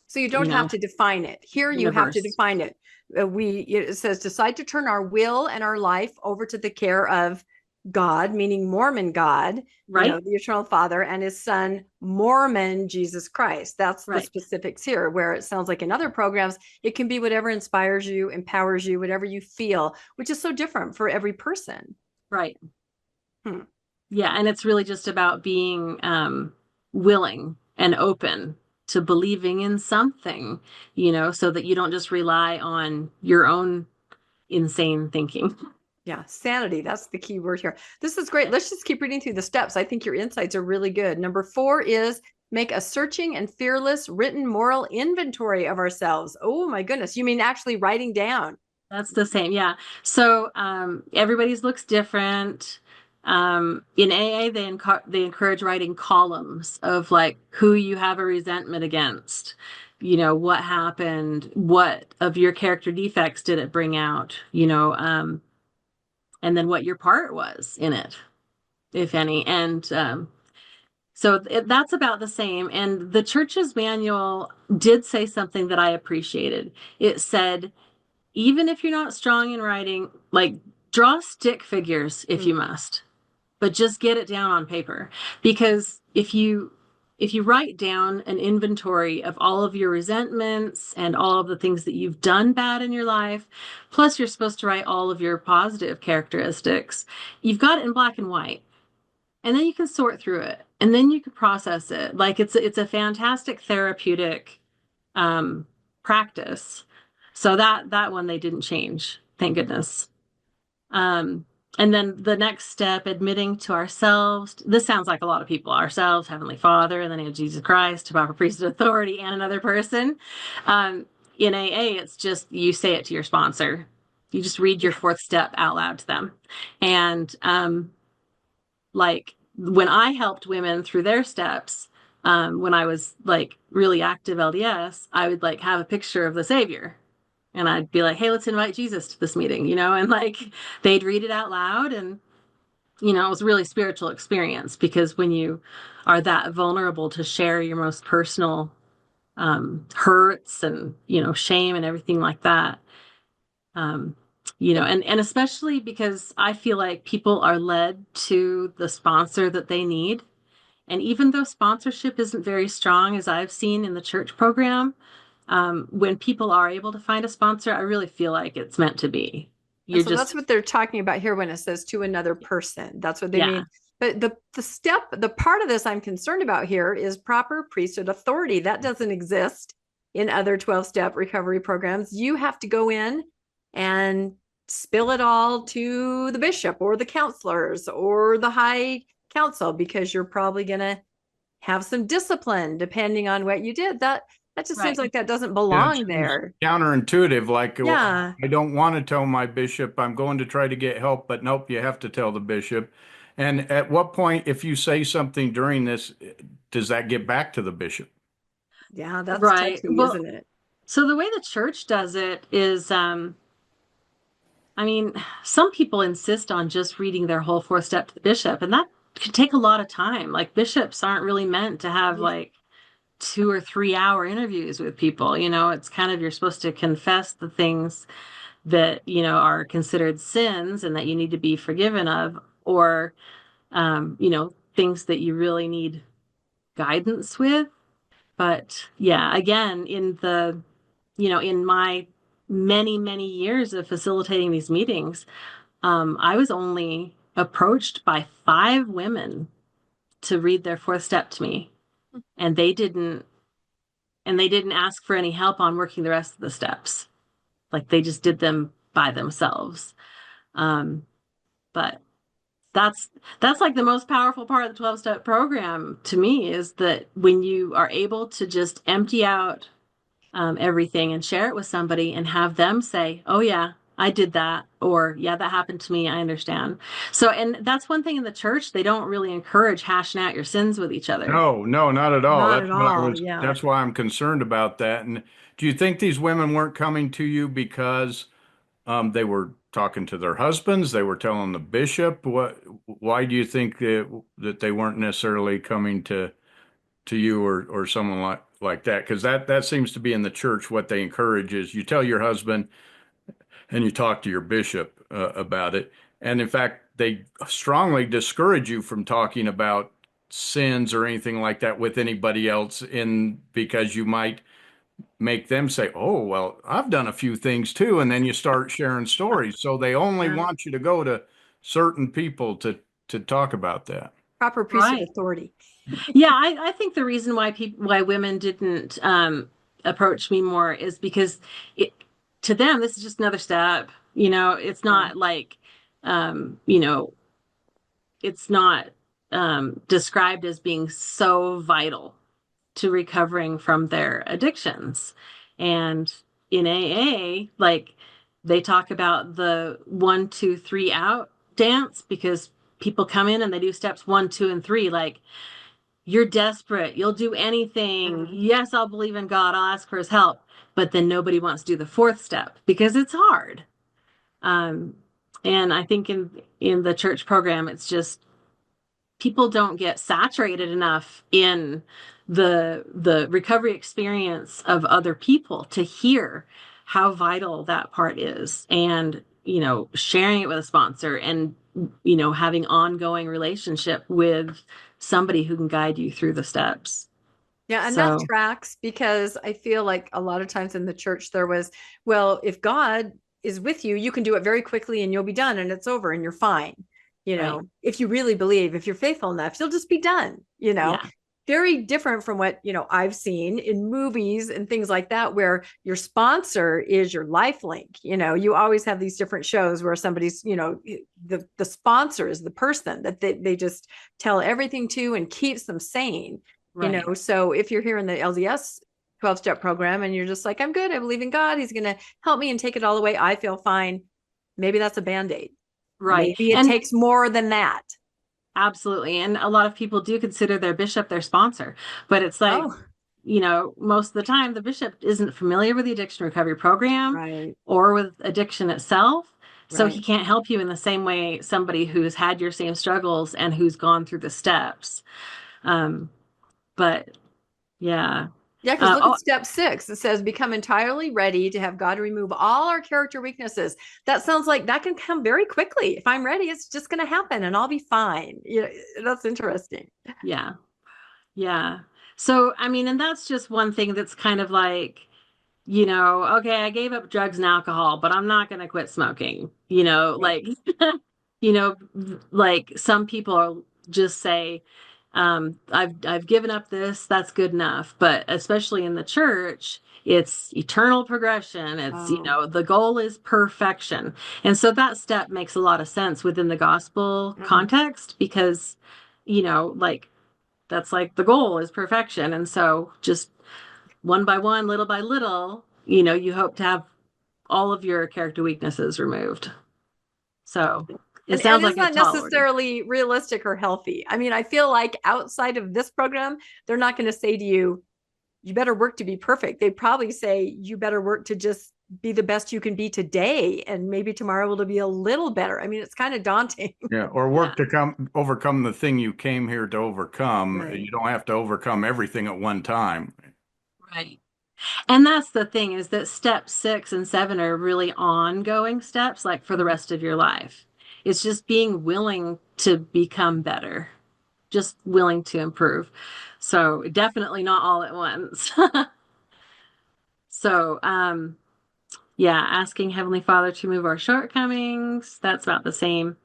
So you don't have to define it. Here you have to define it. It says decide to turn our will and our life over to the care of God, meaning Mormon God, right? The eternal Father, and his Son, Mormon Jesus Christ. That's the specifics here, where it sounds like in other programs, it can be whatever inspires you, empowers you, whatever you feel, which is so different for every person. Right. Yeah. And it's really just about being willing and open to believing in something, so that you don't just rely on your own insane thinking. Yeah, sanity. That's the key word here. This is great. Let's just keep reading through the steps. I think your insights are really good. Number 4 is make a searching and fearless written moral inventory of ourselves. Oh my goodness. You mean actually writing down That's the same. Yeah. So everybody's looks different. In AA, they encourage writing columns of like who you have a resentment against, what happened, what of your character defects did it bring out, and then what your part was in it, if any. And that's about the same. And the church's manual did say something that I appreciated. It said, even if you're not strong in writing, like draw stick figures if you must, but just get it down on paper. Because if you write down an inventory of all of your resentments and all of the things that you've done bad in your life, plus you're supposed to write all of your positive characteristics, you've got it in black and white. And then you can sort through it, and then you can process it. Like it's a fantastic therapeutic practice. So that one they didn't change, thank goodness. And then the next step, admitting to ourselves. This sounds like a lot of people: ourselves, Heavenly Father, and then you have Jesus Christ, proper priesthood authority, and another person. In AA, it's just you say it to your sponsor. You just read your fourth step out loud to them, and like when I helped women through their steps, when I was like really active LDS, I would like have a picture of the Savior. And I'd be like, hey, let's invite Jesus to this meeting, and like they'd read it out loud. And, it was a really spiritual experience, because when you are that vulnerable to share your most personal hurts and, shame and everything like that, and especially because I feel like people are led to the sponsor that they need. And even though sponsorship isn't very strong, as I've seen in the church program, when people are able to find a sponsor, I really feel like it's meant to be. And so that's what they're talking about here when it says to another person. That's what they mean. But the part of this I'm concerned about here is proper priesthood authority. That doesn't exist in other 12-step recovery programs. You have to go in and spill it all to the bishop or the counselors or the high council, because you're probably going to have some discipline depending on what you did. That just seems like that doesn't belong there. Counterintuitive. Like, I don't want to tell my bishop I'm going to try to get help, but nope, you have to tell the bishop. And at what point, if you say something during this, does that get back to the bishop? Yeah, that's right. Touchy, isn't it? So the way the church does it is, some people insist on just reading their whole fourth step to the bishop, and that could take a lot of time. Like bishops aren't really meant to have like 2 or 3 hour interviews with people. It's kind of, you're supposed to confess the things that, are considered sins and that you need to be forgiven of, or, things that you really need guidance with. But yeah, again, in my many, many years of facilitating these meetings, I was only approached by 5 women to read their fourth step to me. And they didn't ask for any help on working the rest of the steps. Like they just did them by themselves. But that's like the most powerful part of the 12-step program to me, is that when you are able to just empty out everything and share it with somebody and have them say, oh yeah, I did that, or yeah, that happened to me, I understand. So, and that's one thing in the church, they don't really encourage hashing out your sins with each other. No, not at all. Not at all. Yeah. That's why I'm concerned about that. And do you think these women weren't coming to you because they were talking to their husbands? They were telling the bishop? Why do you think that they weren't necessarily coming to you or someone like that? Because that seems to be in the church what they encourage is you tell your husband and you talk to your bishop about it. And in fact, they strongly discourage you from talking about sins or anything like that with anybody else, because you might make them say, oh, well, I've done a few things too. And then you start sharing stories. So they only want you to go to certain people to talk about that. Proper priesthood authority. Yeah, I think the reason why women didn't approach me more is because to them, this is just another step. It's not like, it's not described as being so vital to recovering from their addictions. And in AA, like they talk about the 1, 2, 3 out dance, because people come in and they do steps 1, 2, and 3. Like, you're desperate. You'll do anything. Yes, I'll believe in God. I'll ask for his help. But then nobody wants to do the fourth step because it's hard. Um, and I think in the church program, it's just people don't get saturated enough in the recovery experience of other people to hear how vital that part is, and sharing it with a sponsor, and having ongoing relationship with somebody who can guide you through the steps. Yeah, and that So tracks, because I feel like a lot of times in the church there was, well, if God is with you, you can do it very quickly and you'll be done and it's over and you're fine. right. If you really believe, if you're faithful enough, you'll just be done. Yeah. Very different from what, I've seen in movies and things like that, where your sponsor is your life link. You always have these different shows where somebody's, the sponsor is the person that they just tell everything to and keeps them sane. Right. So if you're here in the LDS 12-step program and you're just like, I'm good, I believe in God, he's going to help me and take it all away, I feel fine. Maybe that's a band-aid. Right. Maybe it And takes more than that. absolutely. And a lot of people do consider their bishop their sponsor, but it's like, Oh, most of the time the bishop isn't familiar with the addiction recovery program right, or with addiction itself. So he right. can't help you in the same way somebody who's had your same struggles and who's gone through the steps. Um, but yeah. Yeah, because look at Oh, step 6. It says, become entirely ready to have God remove all our character weaknesses. That sounds like that can come very quickly. If I'm ready, it's just going to happen and I'll be fine. That's interesting. yeah. Yeah. So, I mean, and that's just one thing that's kind of like, okay, I gave up drugs and alcohol, but I'm not going to quit smoking. Right. you know, like some people are just say, I've given up this, that's good enough. But especially in the church, it's eternal progression. It's, Oh, the goal is perfection. And so that step makes a lot of sense within the gospel mhm. context, because, like that's like the goal is perfection. And so just one by one, little by little, you hope to have all of your character weaknesses removed. So it And sounds it's like a not tall order. necessarily realistic or healthy. I mean, I feel like outside of this program, they're not going to say to you, you better work to be perfect. They probably say you better work to just be the best you can be today, and maybe tomorrow will be a little better. I mean, it's kind of daunting. Yeah, or Yeah, work to overcome the thing you came here to overcome. Right. You don't have to overcome everything at one time. right. And that's the thing, is that step 6 and 7 are really ongoing steps, like for the rest of your life. It's just being willing to become better, just willing to improve. So definitely not all at once. So, yeah, asking Heavenly Father to remove our shortcomings, that's about the same.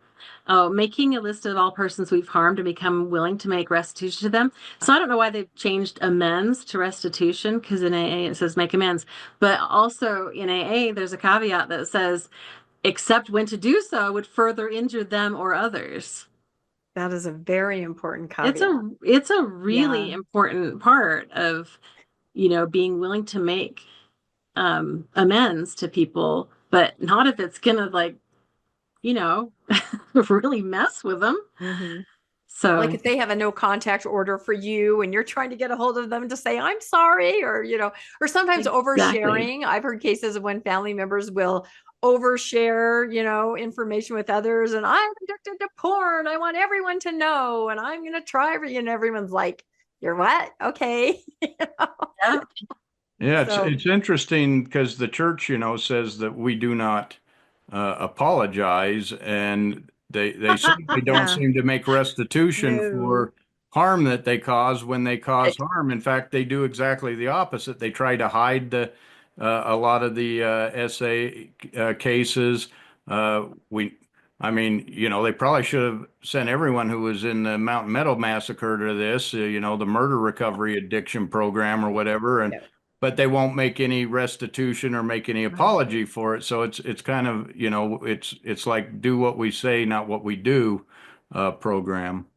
Oh, making a list of all persons we've harmed and become willing to make restitution to them. So I don't know why they've changed amends to restitution, because in AA it says make amends. But also in AA, there's a caveat that says, except when to do so would further injure them or others. That is a very important It's caveat. a Yeah. really important part of, being willing to make amends to people, but not if it's gonna like, you know, really mess with them. Mm-hmm. Like So if they have a no contact order for you and you're trying to get a hold of them to say, I'm sorry, or, or sometimes exactly. oversharing. I've heard cases of when family members will overshare, information with others. And I'm addicted to porn. I want everyone to know. And I'm going to try for you. And everyone's like, you're what? Okay. Yeah. Yeah, So, it's interesting because the church, says that we do not apologize, and they certainly don't yeah, seem to make restitution no. for harm that they cause when they cause harm. In fact, they do exactly the opposite. They try to hide a lot of the SA cases. We, I mean, they probably should have sent everyone who was in the Mountain Meadow massacre to this, the murder recovery addiction program or whatever, and Yeah. but they won't make any restitution or make any Right. apology for it. So it's kind of, it's like do what we say, not what we do, program.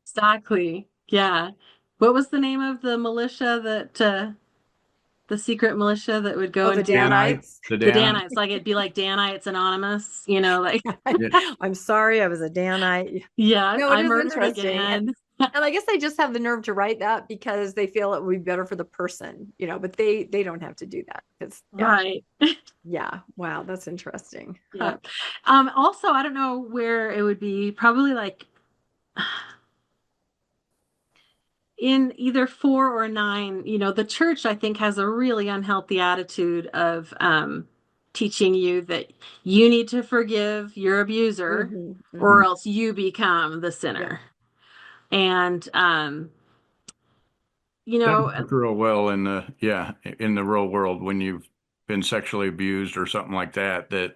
Exactly. Yeah. What was the name of the militia that the secret militia that would go the and Danites. The the Danites. Danites, like it'd be like Danites Anonymous, like I'm sorry, I was a Danite. yeah, No, it I is murdered interesting. again. And I guess they just have the nerve to write that because they feel it would be better for the person, but they don't have to do that. It's Right. Yeah. Wow, that's interesting. Yeah. Also, I don't know where it would be, probably like in either 4 or 9. The church, I think, has a really unhealthy attitude of teaching you that you need to forgive your abuser or else you become the sinner. Yeah. And Doesn't work real well in the real world when you've been sexually abused or something like that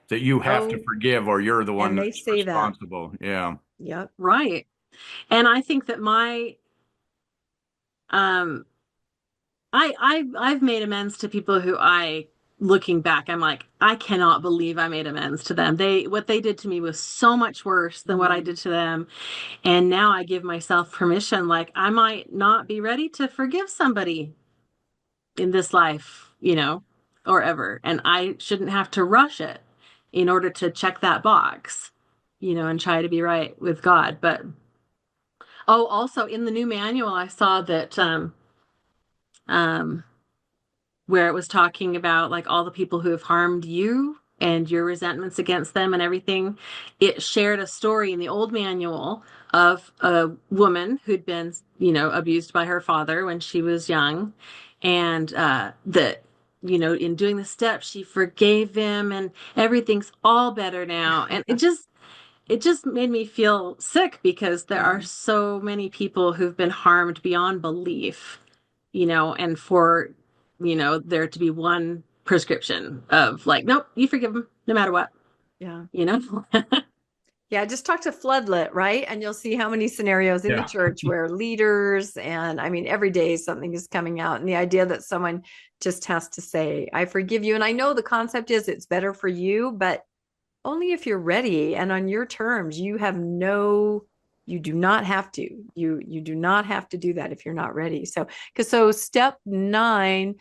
you have to forgive or you're the one and they that's say responsible. that. Yeah. Yep. Right. And I think that I've made amends to people who looking back, I'm like, I cannot believe I made amends to them. What they did to me was so much worse than what I did to them. And now I give myself permission, like I might not be ready to forgive somebody in this life, or ever. And I shouldn't have to rush it in order to check that box, and try to be right with God. But also in the new manual, I saw that where it was talking about like all the people who have harmed you and your resentments against them and everything. It shared a story in the old manual of a woman who'd been, abused by her father when she was young. And that, in doing the steps, she forgave him and everything's all better now. And it just made me feel sick because there are so many people who've been harmed beyond belief, and for, there to be one prescription of like, nope, you forgive them no matter what. Yeah. Yeah, just talk to Floodlit, right? And you'll see how many scenarios in the church where leaders and every day something is coming out. And the idea that someone just has to say, I forgive you. And I know the concept is it's better for you, but only if you're ready and on your terms. You do not have to. You do not have to do that if you're not ready. So step 9,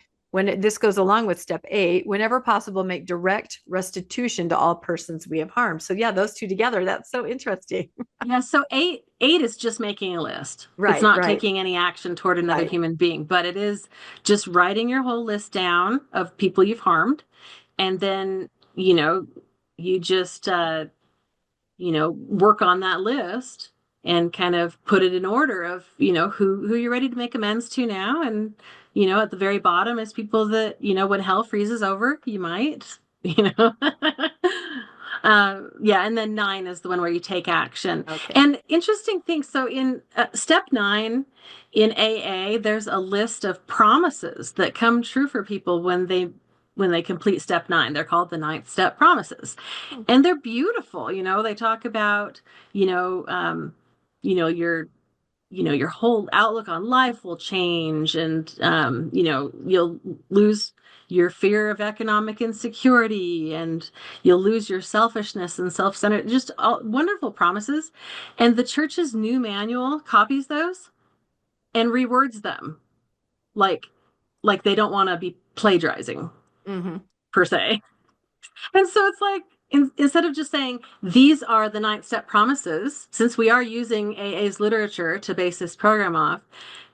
this goes along with step 8, whenever possible, make direct restitution to all persons we have harmed. So those two together, that's so interesting. Yeah. So eight is just making a list. Right. It's not taking any action toward another human being, but it is just writing your whole list down of people you've harmed. And then, you just, work on that list and kind of put it in order of, who you're ready to make amends to now. And, at the very bottom is people that, when hell freezes over, you might, and then 9 is the one where you take action. Okay. And interesting thing. So in step 9 in AA, there's a list of promises that come true for people when they complete step 9. They're called the 9th step promises. And they're beautiful. They talk about, your whole outlook on life will change, and, you'll lose your fear of economic insecurity, and you'll lose your selfishness and self-centered, just all wonderful promises. And the church's new manual copies those and rewords them like they don't want to be plagiarizing per se. And so it's like, instead of just saying, these are the 9th step promises, since we are using AA's literature to base this program off,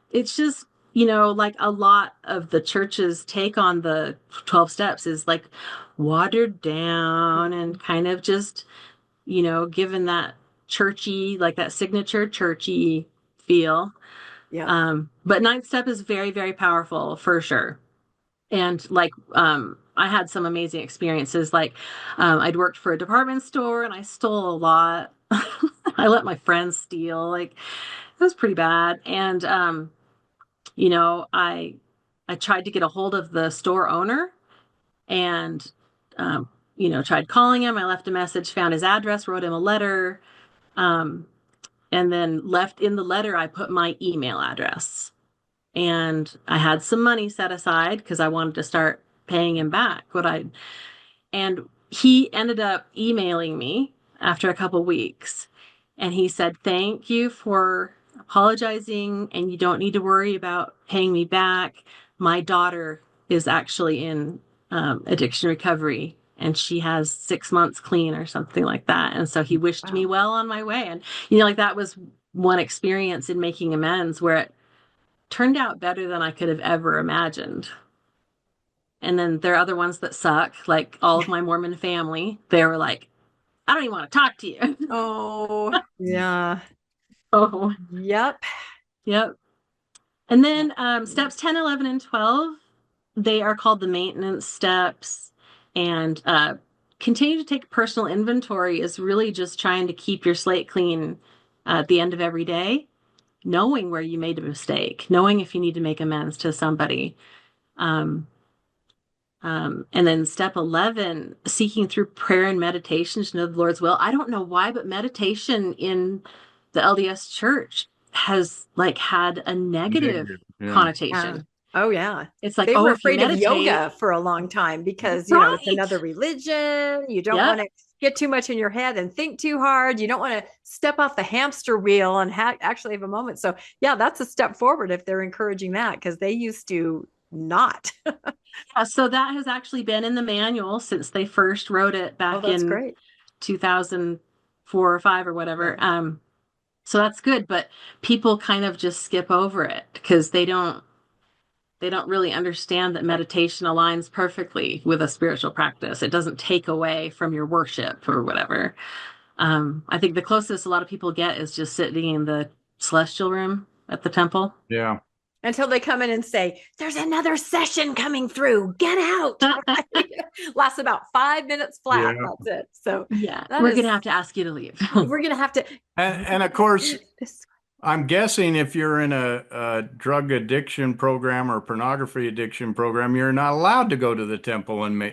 it's just, like a lot of the church's take on the 12 steps is like watered down and kind of just, given that churchy, like that signature churchy feel. Yeah. But 9th step is very, very powerful for sure. And like, I had some amazing experiences. Like, I'd worked for a department store and I stole a lot. I let my friends steal. Like, it was pretty bad. And, I tried to get a hold of the store owner and, tried calling him. I left a message, found his address, wrote him a letter. And then left in the letter, I put my email address. And I had some money set aside because I wanted to start paying him back and he ended up emailing me after a couple weeks, and he said, thank you for apologizing, and you don't need to worry about paying me back. My daughter is actually in addiction recovery, and she has 6 months clean or something like that. And so he wished me well on my way. And, like that was one experience in making amends where it turned out better than I could have ever imagined. And then there are other ones that suck, like all of my Mormon family. They were like, I don't even want to talk to you. Oh, yeah. Oh, yep. And then steps 10, 11, and 12, they are called the maintenance steps. And continue to take personal inventory is really just trying to keep your slate clean at the end of every day, knowing where you made a mistake, knowing if you need to make amends to somebody. And then step 11, seeking through prayer and meditation to know the Lord's will. I don't know why, but meditation in the LDS church has like had a negative connotation. Oh yeah. It's like, they were afraid of yoga for a long time because, it's another religion. You don't want to get too much in your head and think too hard. You don't want to step off the hamster wheel and actually have a moment. So yeah, that's a step forward if they're encouraging that, because they used to not. So that has actually been in the manual since they first wrote it back in 2004 or 5 or whatever. Yeah. So that's good, but people kind of just skip over it because they don't really understand that meditation aligns perfectly with a spiritual practice. It doesn't take away from your worship or whatever. I think the closest a lot of people get is just sitting in the celestial room at the temple. Yeah. Until they come in and say, there's another session coming through. Get out. Lasts about 5 minutes flat. Yeah. That's it. So we're going to have to ask you to leave. We're going to have to. And of course, I'm guessing if you're in a drug addiction program or pornography addiction program, you're not allowed to go to the temple and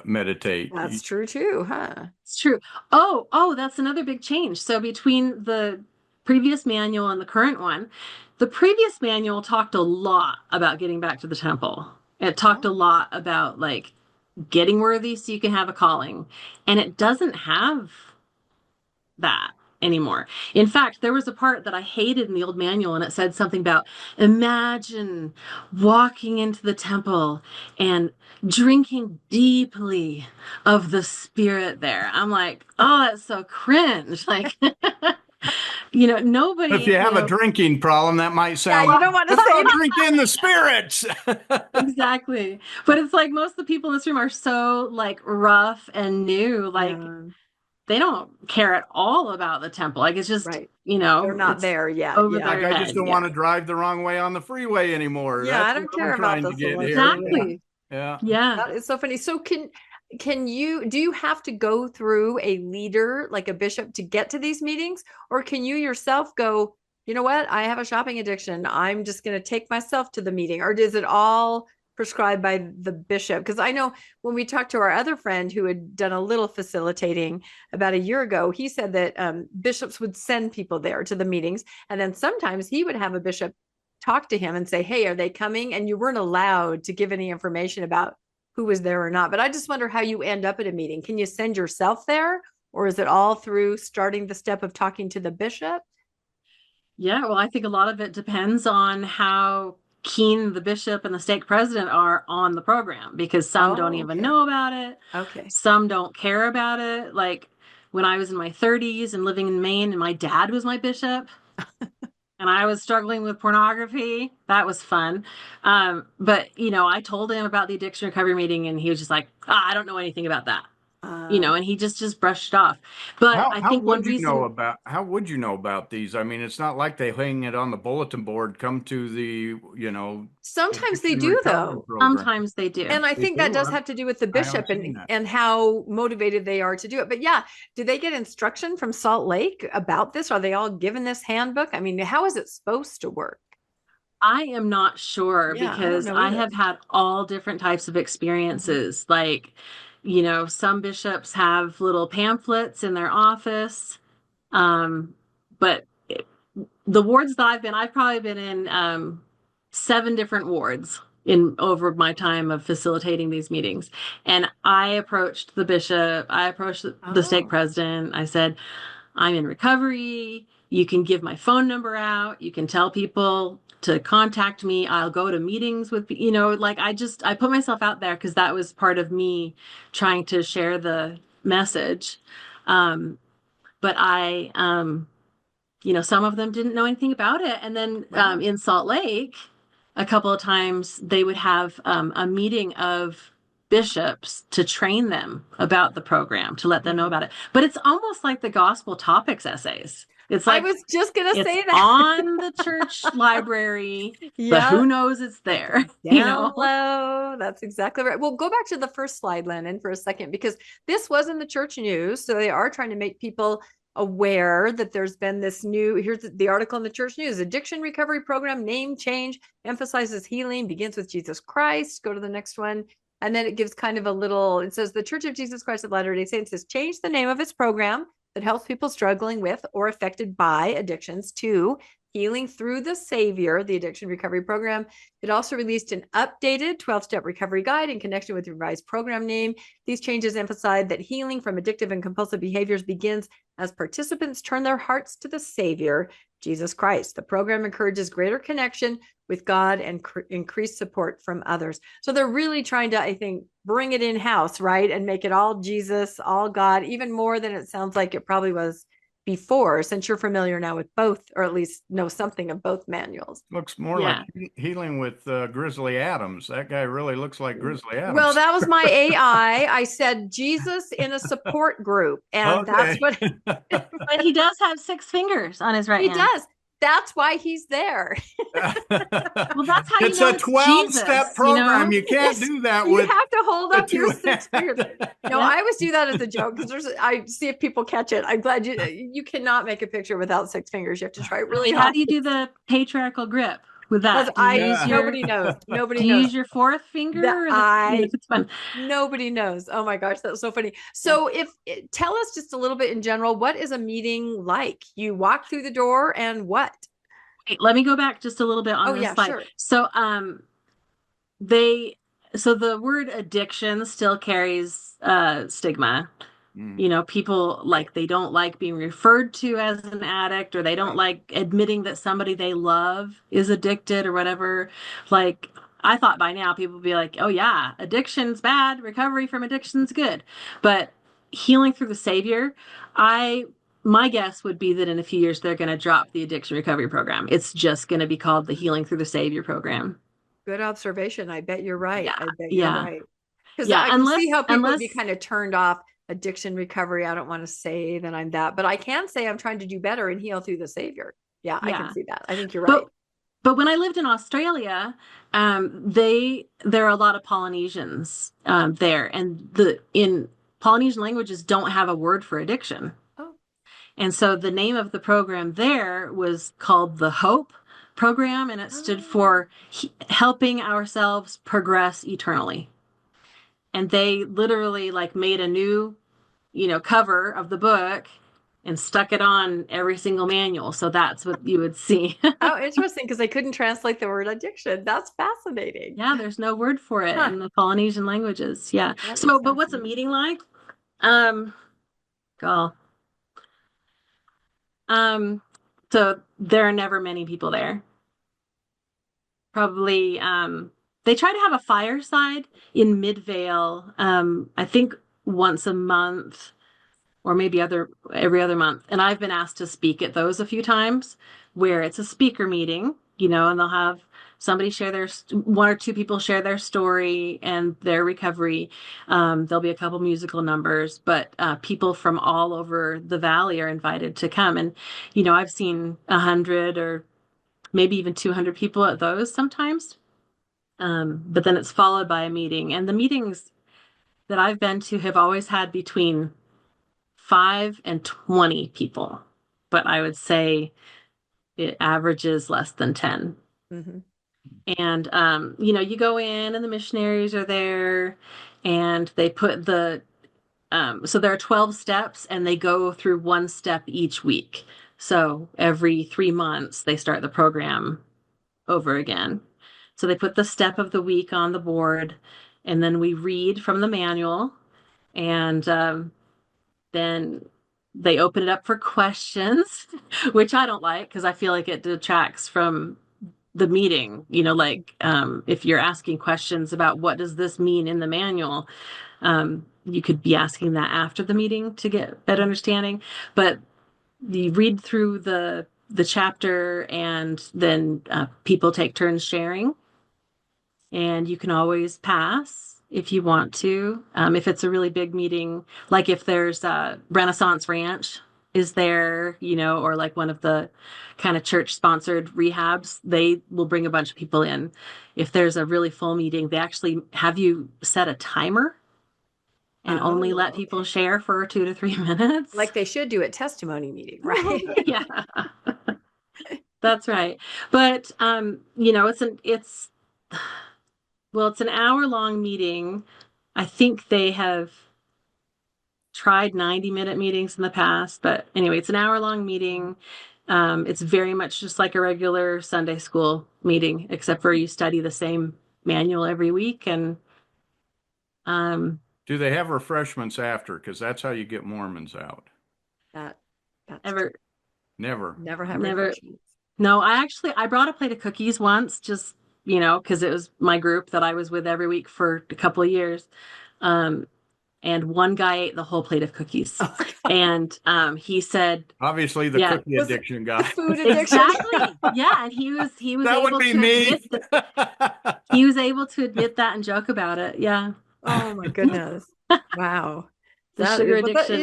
meditate. That's true too, huh? It's true. Oh, that's another big change. So between the previous manual and the current one, the previous manual talked a lot about getting back to the temple. It talked a lot about like getting worthy so you can have a calling. And it doesn't have that anymore. In fact, there was a part that I hated in the old manual, and it said something about imagine walking into the temple and drinking deeply of the spirit there. I'm like, oh, that's so cringe. Like, nobody. If you have a drinking problem, that might sound. Yeah, you don't want to say drink in the spirits. Exactly. But it's like most of the people in this room are so like rough and new. Like, they don't care at all about the temple. Like, it's just, they're not there yet. I just don't want to drive the wrong way on the freeway anymore. Yeah, I don't care about this. Exactly. Yeah. That is so funny. So do you have to go through a leader, like a bishop, to get to these meetings? Or can you yourself go, you know what? I have a shopping addiction. I'm just going to take myself to the meeting. Or is it all prescribed by the bishop? Because I know when we talked to our other friend who had done a little facilitating about a year ago, he said that bishops would send people there to the meetings. And then sometimes he would have a bishop talk to him and say, hey, are they coming? And you weren't allowed to give any information about who was there or not. But I just wonder how you end up at a meeting. Can you send yourself there? Or is it all through starting the step of talking to the bishop? Yeah, well, I think a lot of it depends on how keen the bishop and the stake president are on the program, because some don't even know about it. Okay. Some don't care about it. Like when I was in my 30s and living in Maine and my dad was my bishop and I was struggling with pornography, that was fun. But, I told him about the addiction recovery meeting and he was just like, I don't know anything about that. And he just brushed off. But I think one reason. How would you know about these? I mean, it's not like they hang it on the bulletin board. Come to the, Sometimes they do, though. Program. Sometimes they do. And I think that does have to do with the bishop and how motivated they are to do it. But yeah, do they get instruction from Salt Lake about this? Are they all given this handbook? I mean, how is it supposed to work? I am not sure because I have had all different types of experiences. Like, some bishops have little pamphlets in their office. But the wards that I've probably been in 7 different wards over my time of facilitating these meetings. And I approached the bishop, I approached the stake president. I said, I'm in recovery. You can give my phone number out. You can tell people to contact me. I'll go to meetings with, like I put myself out there because that was part of me trying to share the message. But some of them didn't know anything about it. And then in Salt Lake, a couple of times they would have a meeting of bishops to train them about the program, to let them know about it. But it's almost like the gospel topics essays. It's like, I was just going to say that. On the church library, but who knows it's there. Down low. That's exactly right. Well, go back to the first slide, Landon, for a second, because this was in the church news. So they are trying to make people aware that there's been this here's the article in the church news: addiction recovery program name change, emphasizes healing, begins with Jesus Christ. Go to the next one. And then it gives kind of it says the Church of Jesus Christ of Latter-day Saints has changed the name of its program that helps people struggling with or affected by addictions to Healing Through the Savior, the addiction recovery program. It also released an updated 12-step recovery guide in connection with the revised program name. These changes emphasize that healing from addictive and compulsive behaviors begins as participants turn their hearts to the Savior, Jesus Christ. The program encourages greater connection with God and increased support from others. So they're really trying to, I think, bring it in-house, right? And make it all Jesus, all God, even more than it sounds like it probably was before, since you're familiar now with both, or at least know something of both manuals. Looks more like healing with Grizzly Adams. That guy really looks like Grizzly Adams. Well, that was my AI. I said Jesus in a support group, and that's what. But he does have 6 fingers on his right hand. He does. That's why he's there. Well, that's how it's a 12-step program. You can't do that you with. You have to hold up your 6 fingers. No, I always do that as a joke because I see if people catch it. I'm glad you cannot make a picture without 6 fingers. You have to try really hard. How do you do the patriarchal grip with that? Nobody knows. Nobody knows. Do you use your 4th finger? It's fun. Nobody knows. Oh my gosh, that's so funny. So tell us just a little bit in general, what is a meeting like? You walk through the door and what? Wait, let me go back just a little bit on this slide. Sure. So so the word addiction still carries stigma. People they don't like being referred to as an addict, or they don't like admitting that somebody they love is addicted or whatever. I thought by now people would be like, oh yeah, addiction's bad, recovery from addiction's good. But Healing Through the Savior, my guess would be that in a few years they're going to drop the addiction recovery program. It's just going to be called the Healing Through the Savior program. Good observation. I bet you're right. Yeah. I bet you're right. Because I can see how people would be kind of turned off. Addiction recovery, I don't want to say that I'm that, but I can say I'm trying to do better and heal through the Savior. I can see that. I think you're right. But when I lived in Australia, there are a lot of Polynesians there, and in Polynesian languages don't have a word for addiction. Oh. And so the name of the program there was called the HOPE program, and it stood for helping ourselves progress eternally. And they literally made a new cover of the book and stuck it on every single manual. So that's what you would see. Oh, interesting, because they couldn't translate the word addiction. That's fascinating. Yeah, there's no word for it in the Polynesian languages. Yeah. But what's a meeting like? So there are never many people there. Probably they try to have a fireside in Midvale, I think once a month, or maybe every other month. And I've been asked to speak at those a few times, where it's a speaker meeting, and they'll have somebody share 1 or 2 people share their story and their recovery. There'll be a couple musical numbers, but people from all over the valley are invited to come. And, I've seen 100 or maybe even 200 people at those sometimes. But then it's followed by a meeting. And the meetings that I've been to have always had between 5 and 20 people. But I would say it averages less than 10. Mm-hmm. And, you go in and the missionaries are there, and they put so there are 12 steps, and they go through 1 step each week. So every 3 months, they start the program over again. So they put the step of the week on the board, and then we read from the manual, and then They open it up for questions, which I don't like because I feel like it detracts from the meeting. If you're asking questions about what does this mean in the manual, you could be asking that after the meeting to get better understanding. But you read through the chapter, and then people take turns sharing, and you can always pass if you want to. If it's a really big meeting, like if there's a Renaissance Ranch is there, or like one of the kind of church sponsored rehabs, they will bring a bunch of people in. If there's a really full meeting, they actually have you set a timer and only let people share for 2 to 3 minutes. Like they should do at testimony meeting, right? Yeah. That's right. But it's an hour-long meeting. I think they have tried 90-minute meetings in the past, but anyway, it's an hour-long meeting. It's very much just like a regular Sunday school meeting, except for you study the same manual every week. And do they have refreshments after? Because that's how you get Mormons out. That's never have refreshments. No, I brought a plate of cookies once, just because it was my group that I was with every week for a couple of years. And one guy ate the whole plate of cookies. And he said, obviously the cookie addiction guy. Food addiction. Exactly. Yeah. And he was that would be me. He was able to admit that and joke about it. Yeah. Oh my goodness. Wow. Sugar addiction.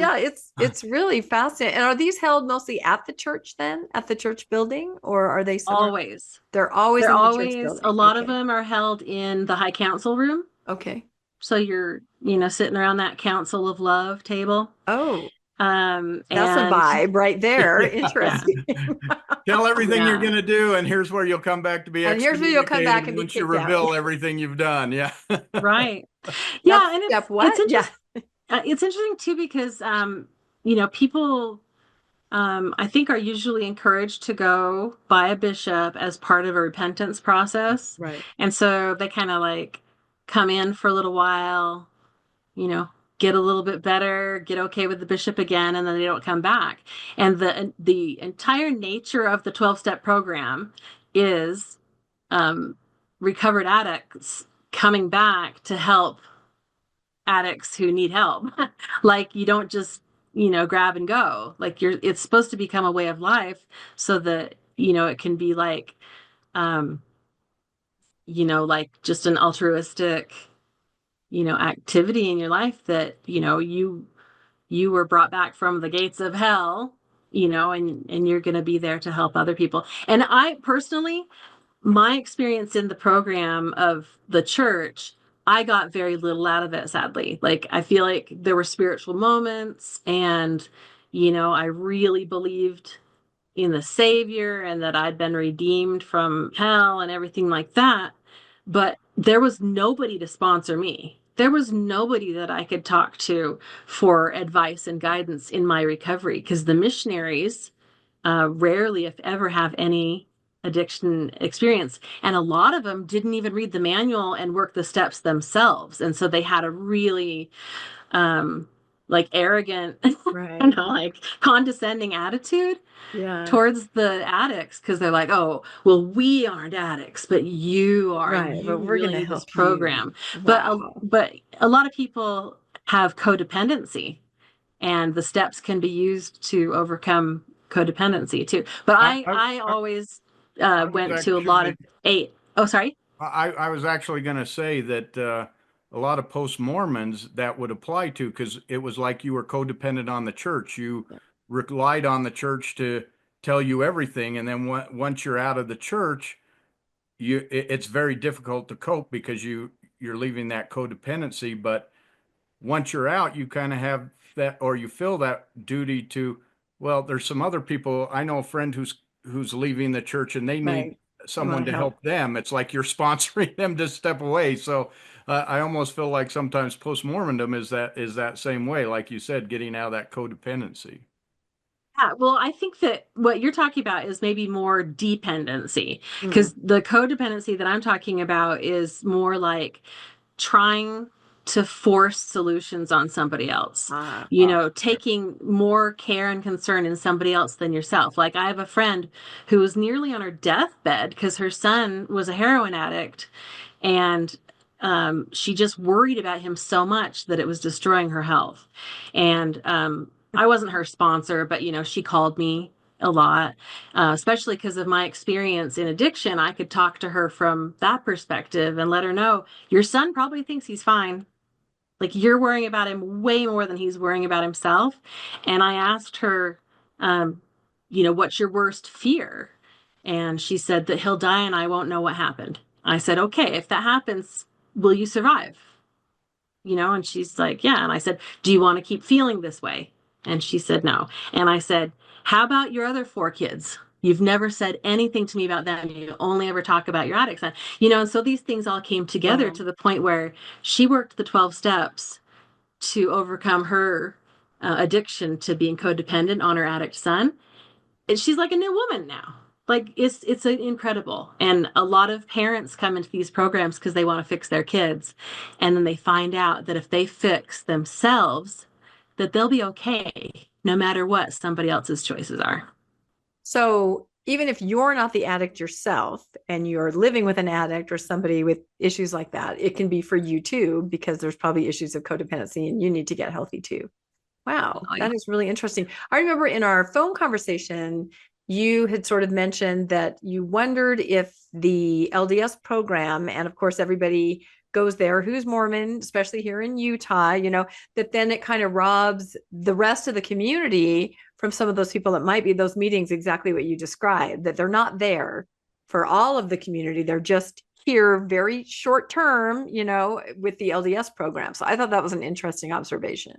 It's really fascinating. And are these held mostly at the church then? At the church building? Or are they somewhere? Always. They're always in the church building. A lot of them are held in the high council room. Okay. So you're, sitting around that council of love table. Oh. That's a vibe right there. Interesting. Tell everything you're going to do, and here's where you'll come back to be excommunicated. And here's where you'll come back and be once you reveal everything you've done. Yeah. Right. Yeah. And it's interesting too, because, people, I think are usually encouraged to go by a bishop as part of a repentance process. Right. And so they kind of like come in for a little while, get a little bit better, get okay with the bishop again, and then they don't come back. And the entire nature of the 12-step program is recovered addicts coming back to help addicts who need help. Like you don't just, grab and go. Like it's supposed to become a way of life so that, it can be like, like just an altruistic, activity in your life that, you were brought back from the gates of hell, and you're going to be there to help other people. And I personally, my experience in the program of the church, I got very little out of it, sadly. Like, I feel like there were spiritual moments and, I really believed in the Savior and that I'd been redeemed from hell and everything like that. But there was nobody to sponsor me. There was nobody that I could talk to for advice and guidance in my recovery, because the missionaries rarely, if ever, have any addiction experience. And a lot of them didn't even read the manual and work the steps themselves. And so they had a really arrogant, right. Condescending attitude towards the addicts, because they're like, oh, well, we aren't addicts, but you are. Right, but we're going to help this program. Wow. But a lot of people have codependency, and the steps can be used to overcome codependency too. But I always went to a lot of I was actually going to say that a lot of post-Mormons that would apply to, because it was like you were codependent on the church. You relied on the church to tell you everything. And then once you're out of the church, it's very difficult to cope because you're leaving that codependency. But once you're out, you kind of have that, or you feel that duty to, well, there's some other people. I know a friend who's leaving the church and they need someone to help them. It's like you're sponsoring them to step away. So I almost feel like sometimes post-Mormondom is that same way, like you said, getting out of that codependency. Yeah, well, I think that what you're talking about is maybe more dependency, because the codependency that I'm talking about is more like trying to force solutions on somebody else. Taking more care and concern in somebody else than yourself. Like, I have a friend who was nearly on her deathbed because her son was a heroin addict, and she just worried about him so much that it was destroying her health. And I wasn't her sponsor, but she called me a lot, especially because of my experience in addiction. I could talk to her from that perspective and let her know, your son probably thinks he's fine. Like, you're worrying about him way more than he's worrying about himself. And I asked her, what's your worst fear? And she said that he'll die and I won't know what happened. I said, okay, if that happens, will you survive? And she's like, yeah. And I said, do you want to keep feeling this way? And she said, no. And I said, how about your other 4 kids? You've never said anything to me about them. You only ever talk about your addict son. And so these things all came together to the point where she worked the 12 steps to overcome her addiction to being codependent on her addict son. And she's like a new woman now. Like, it's incredible. And a lot of parents come into these programs because they want to fix their kids. And then they find out that if they fix themselves, that they'll be okay, no matter what somebody else's choices are. So even if you're not the addict yourself and you're living with an addict or somebody with issues like that, it can be for you too, because there's probably issues of codependency and you need to get healthy too. Wow, that is really interesting. I remember in our phone conversation, you had sort of mentioned that you wondered if the LDS program, and of course everybody goes there who's Mormon, especially here in Utah, that then it kind of robs the rest of the community from some of those people that might be those meetings, exactly what you described, that they're not there for all of the community. They're just here very short term, with the LDS program. So I thought that was an interesting observation.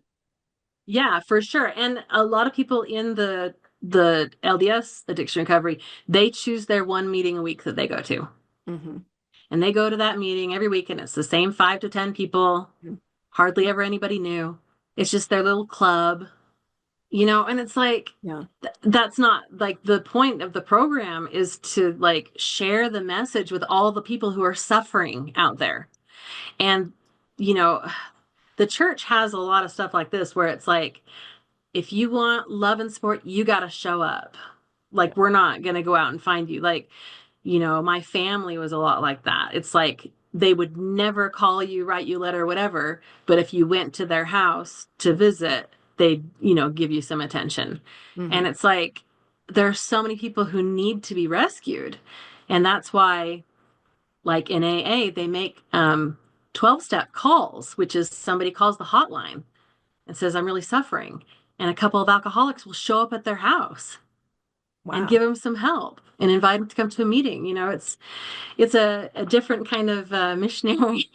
Yeah, for sure. And a lot of people in the LDS addiction recovery, they choose their one meeting a week that they go to. Mm-hmm. And they go to that meeting every week, and it's the same 5 to 10 people, hardly ever anybody new. It's just their little club, and it's like, that's not like the point of the program is to like share the message with all the people who are suffering out there. And, the church has a lot of stuff like this where it's like, if you want love and support, you got to show up. Like, we're not going to go out and find you. Like, my family was a lot like that. It's like they would never call you, write you a letter, whatever. But if you went to their house to visit, they'd, give you some attention. Mm-hmm. And it's like, there's so many people who need to be rescued. And that's why, like in AA, they make 12-step calls, which is somebody calls the hotline and says, I'm really suffering. And a couple of alcoholics will show up at their house. Wow. And give them some help and invite them to come to a meeting. It's a different kind of missionary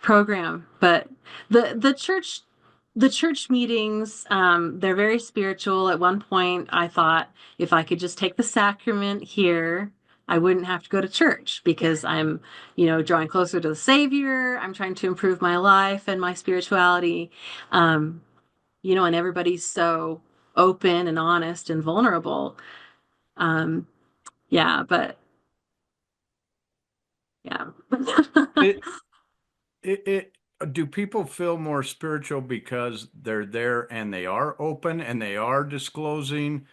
program. But the church meetings, they're very spiritual. At one point, I thought if I could just take the sacrament here, I wouldn't have to go to church because I'm, drawing closer to the Savior. I'm trying to improve my life and my spirituality. And everybody's so open and honest and vulnerable. But yeah. Do people feel more spiritual because they're there and they are open and they are disclosing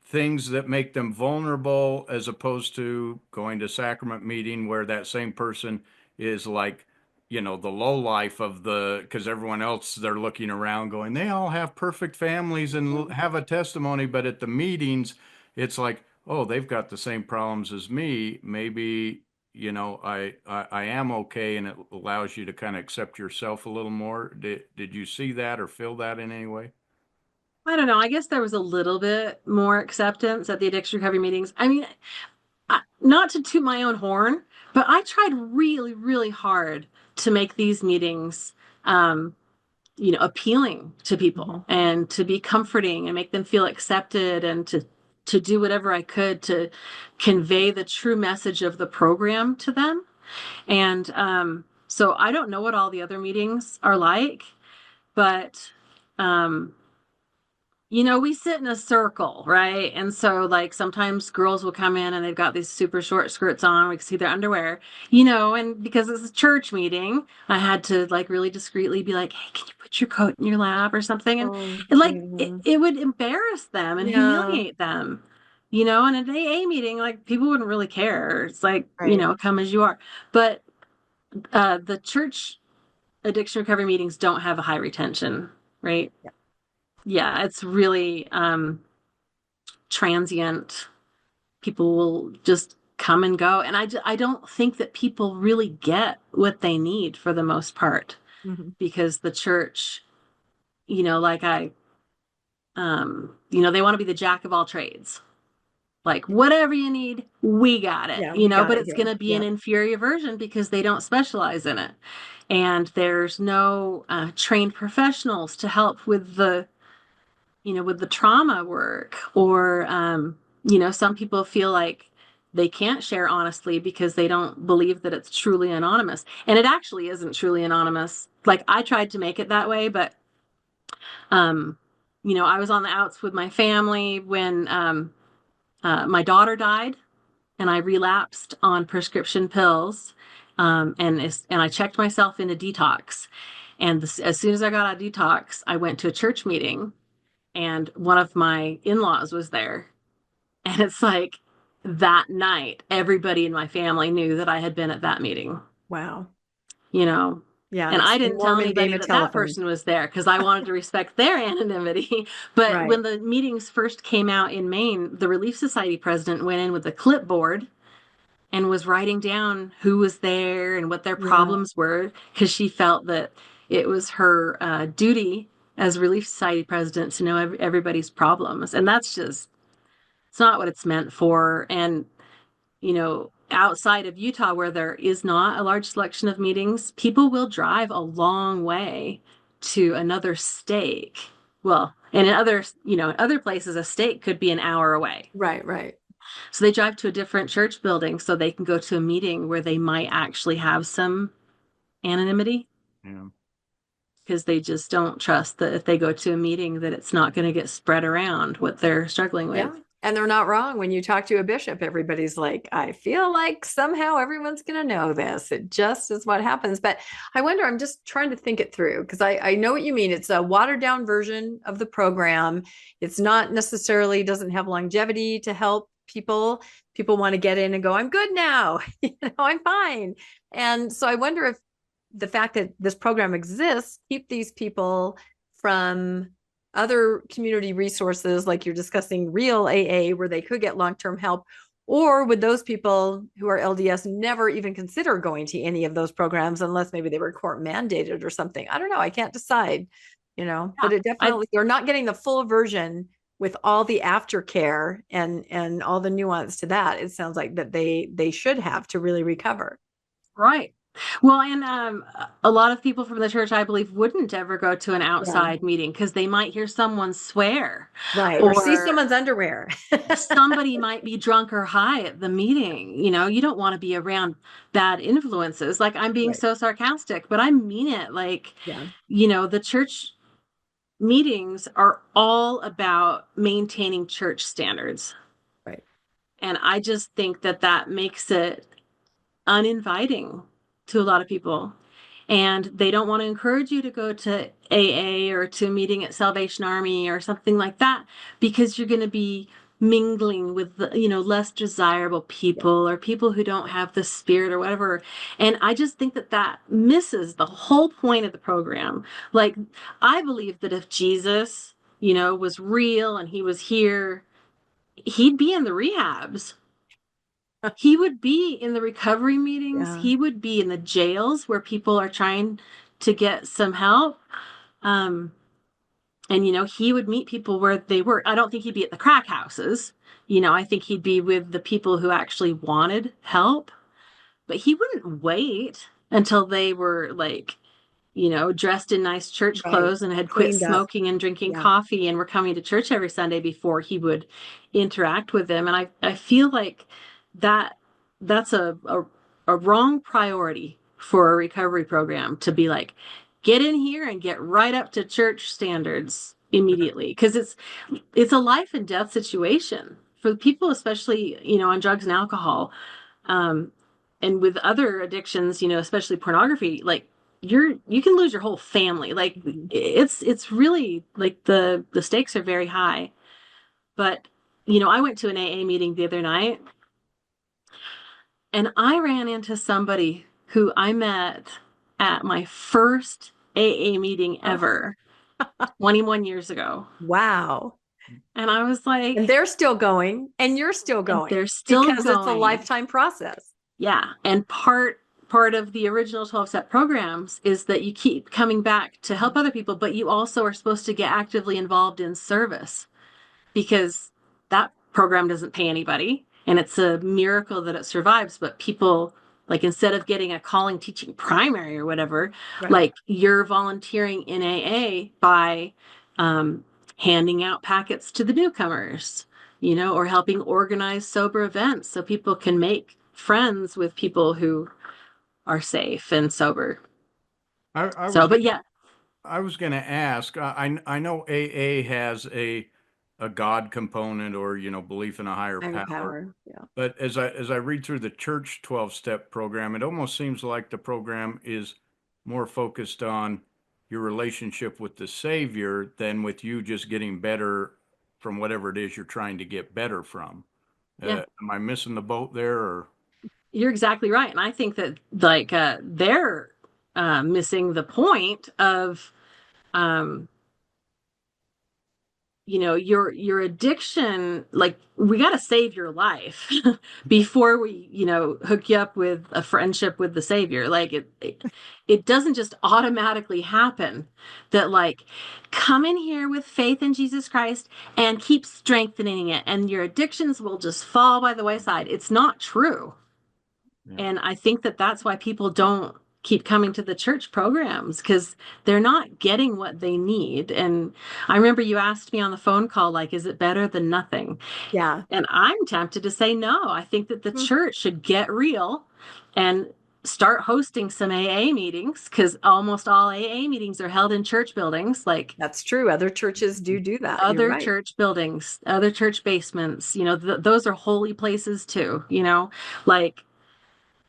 things that make them vulnerable, as opposed to going to sacrament meeting where that same person is like, the low life of because everyone else, they're looking around going, they all have perfect families and have a testimony. But at the meetings, it's like, oh, they've got the same problems as me. Maybe, I am okay. And it allows you to kind of accept yourself a little more. Did you see that or feel that in any way? I don't know. I guess there was a little bit more acceptance at the addiction recovery meetings. I mean, not to toot my own horn, but I tried really, really hard to make these meetings, appealing to people and to be comforting and make them feel accepted and to do whatever I could to convey the true message of the program to them. And so I don't know what all the other meetings are like, but we sit in a circle, right? And so like sometimes girls will come in and they've got these super short skirts on. We can see their underwear, and because it's a church meeting, I had to like really discreetly be like, hey, can you put your coat in your lap or something? And like it would embarrass them and humiliate them, and at an AA meeting, like people wouldn't really care. It's like, come as you are. But the church addiction recovery meetings don't have a high retention, right? Yeah, it's really transient. People will just come and go. And I don't think that people really get what they need for the most part, because the church, like they want to be the jack of all trades. Like, whatever you need, we got it, but it's going to be an inferior version because they don't specialize in it. And there's no trained professionals to help with the trauma work, or some people feel like they can't share honestly because they don't believe that it's truly anonymous, and it actually isn't truly anonymous. Like, I tried to make it that way, but I was on the outs with my family when my daughter died, and I relapsed on prescription pills, and I checked myself into detox, and as soon as I got out of detox, I went to a church meeting. And one of my in-laws was there. And it's like that night, everybody in my family knew that I had been at that meeting. Wow. Yeah. And I didn't tell anybody that person was there because I wanted to respect their anonymity. But when the meetings first came out in Maine, the Relief Society president went in with a clipboard and was writing down who was there and what their problems were, because she felt that it was her duty as Relief Society president to know everybody's problems. And that's just, it's not what it's meant for. And, outside of Utah, where there is not a large selection of meetings, people will drive a long way to another state. Well, and in other places, a state could be an hour away. Right. So they drive to a different church building so they can go to a meeting where they might actually have some anonymity. Yeah. Because they just don't trust that if they go to a meeting that it's not going to get spread around what they're struggling with. Yeah. And they're not wrong. When you talk to a bishop, everybody's like, I feel like somehow everyone's going to know this. It just is what happens. But I wonder, I'm just trying to think it through, because I know what you mean. It's a watered down version of the program. It's not necessarily, doesn't have longevity to help people. People want to get in and go, I'm good now. I'm fine. And so I wonder if the fact that this program exists keep these people from other community resources, like you're discussing real AA, where they could get long-term help, or would those people who are LDS never even consider going to any of those programs unless maybe they were court mandated or something? I don't know. I can't decide, but it definitely, they're not getting the full version with all the aftercare and all the nuance to that. It sounds like that they should have to really recover. Right. Well, and a lot of people from the church, I believe, wouldn't ever go to an outside meeting because they might hear someone swear. Right. Or see someone's underwear. Somebody might be drunk or high at the meeting. You don't want to be around bad influences. Like, I'm being so sarcastic, but I mean it. Like, the church meetings are all about maintaining church standards. Right. And I just think that makes it uninviting to a lot of people, and they don't want to encourage you to go to AA or to a meeting at Salvation Army or something like that, because you're going to be mingling with less desirable people or people who don't have the spirit or whatever. And I just think that misses the whole point of the program. Like, I believe that if Jesus, was real and he was here, he'd be in the rehabs. He would be in the recovery meetings. He would be in the jails where people are trying to get some help. And, he would meet people where they were. I don't think he'd be at the crack houses. I think he'd be with the people who actually wanted help. But he wouldn't wait until they were like, dressed in nice church clothes and had quit smoking and drinking coffee and were coming to church every Sunday before he would interact with them. And I feel like that's a wrong priority for a recovery program, to be like, get in here and get right up to church standards. immediately, because it's a life and death situation for people, especially, on drugs and alcohol, and with other addictions, especially pornography. Like, you can lose your whole family. Like, it's really like the stakes are very high. But I went to an AA meeting the other night, and I ran into somebody who I met at my first AA meeting ever 21 years ago. Wow. And I was like, and they're still going, and you're still going. They're still because going. It's a lifetime process. Yeah. And part of the original 12-step programs is that you keep coming back to help other people, but you also are supposed to get actively involved in service, because that program doesn't pay anybody. And it's a miracle that it survives. But people, like, instead of getting a calling teaching primary or whatever, Right. like, you're volunteering in AA by handing out packets to the newcomers, or helping organize sober events so people can make friends with people who are safe and sober. But yeah. I was going to ask, I know AA has a God component, or, belief in a higher power. Yeah. But as I read through the church 12-step program, it almost seems like the program is more focused on your relationship with the Savior than with you just getting better from whatever it is you're trying to get better from. Yeah. Am I missing the boat there? Or? You're exactly right. And I think that, like, they're missing the point of your addiction. Like, we got to save your life before we hook you up with a friendship with the Savior. Like, it doesn't just automatically happen that, like, come in here with faith in Jesus Christ and keep strengthening it, and your addictions will just fall by the wayside. It's not true. Yeah. And I think that that's why people don't keep coming to the church programs, because they're not getting what they need. And I remember you asked me on the phone call, like, is it better than nothing? Yeah. And I'm tempted to say no. I think that the church should get real and start hosting some AA meetings, because almost all AA meetings are held in church buildings. Like, that's true. Other churches do that. Other church buildings, other church basements, those are holy places too, like,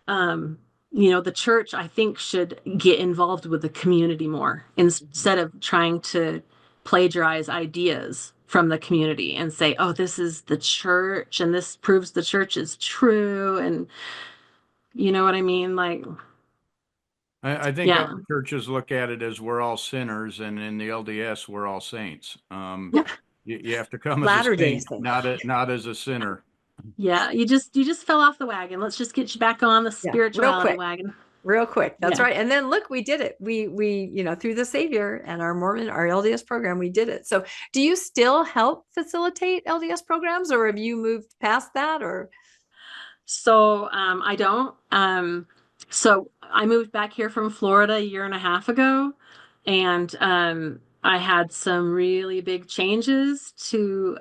the church, I think, should get involved with the community more, instead of trying to plagiarize ideas from the community and say, oh, this is the church and this proves the church is true. And you know what I mean? Like, I think other churches look at it as we're all sinners, and in the LDS, we're all saints. You have to come as a saint, not as a sinner. Yeah, you just fell off the wagon. Let's just get you back on the spirituality wagon. Real quick. That's right. And then look, we did it. We through the Savior and our LDS program, we did it. So do you still help facilitate LDS programs, or have you moved past that? Or so I don't. So I moved back here from Florida a year and a half ago, and I had some really big changes to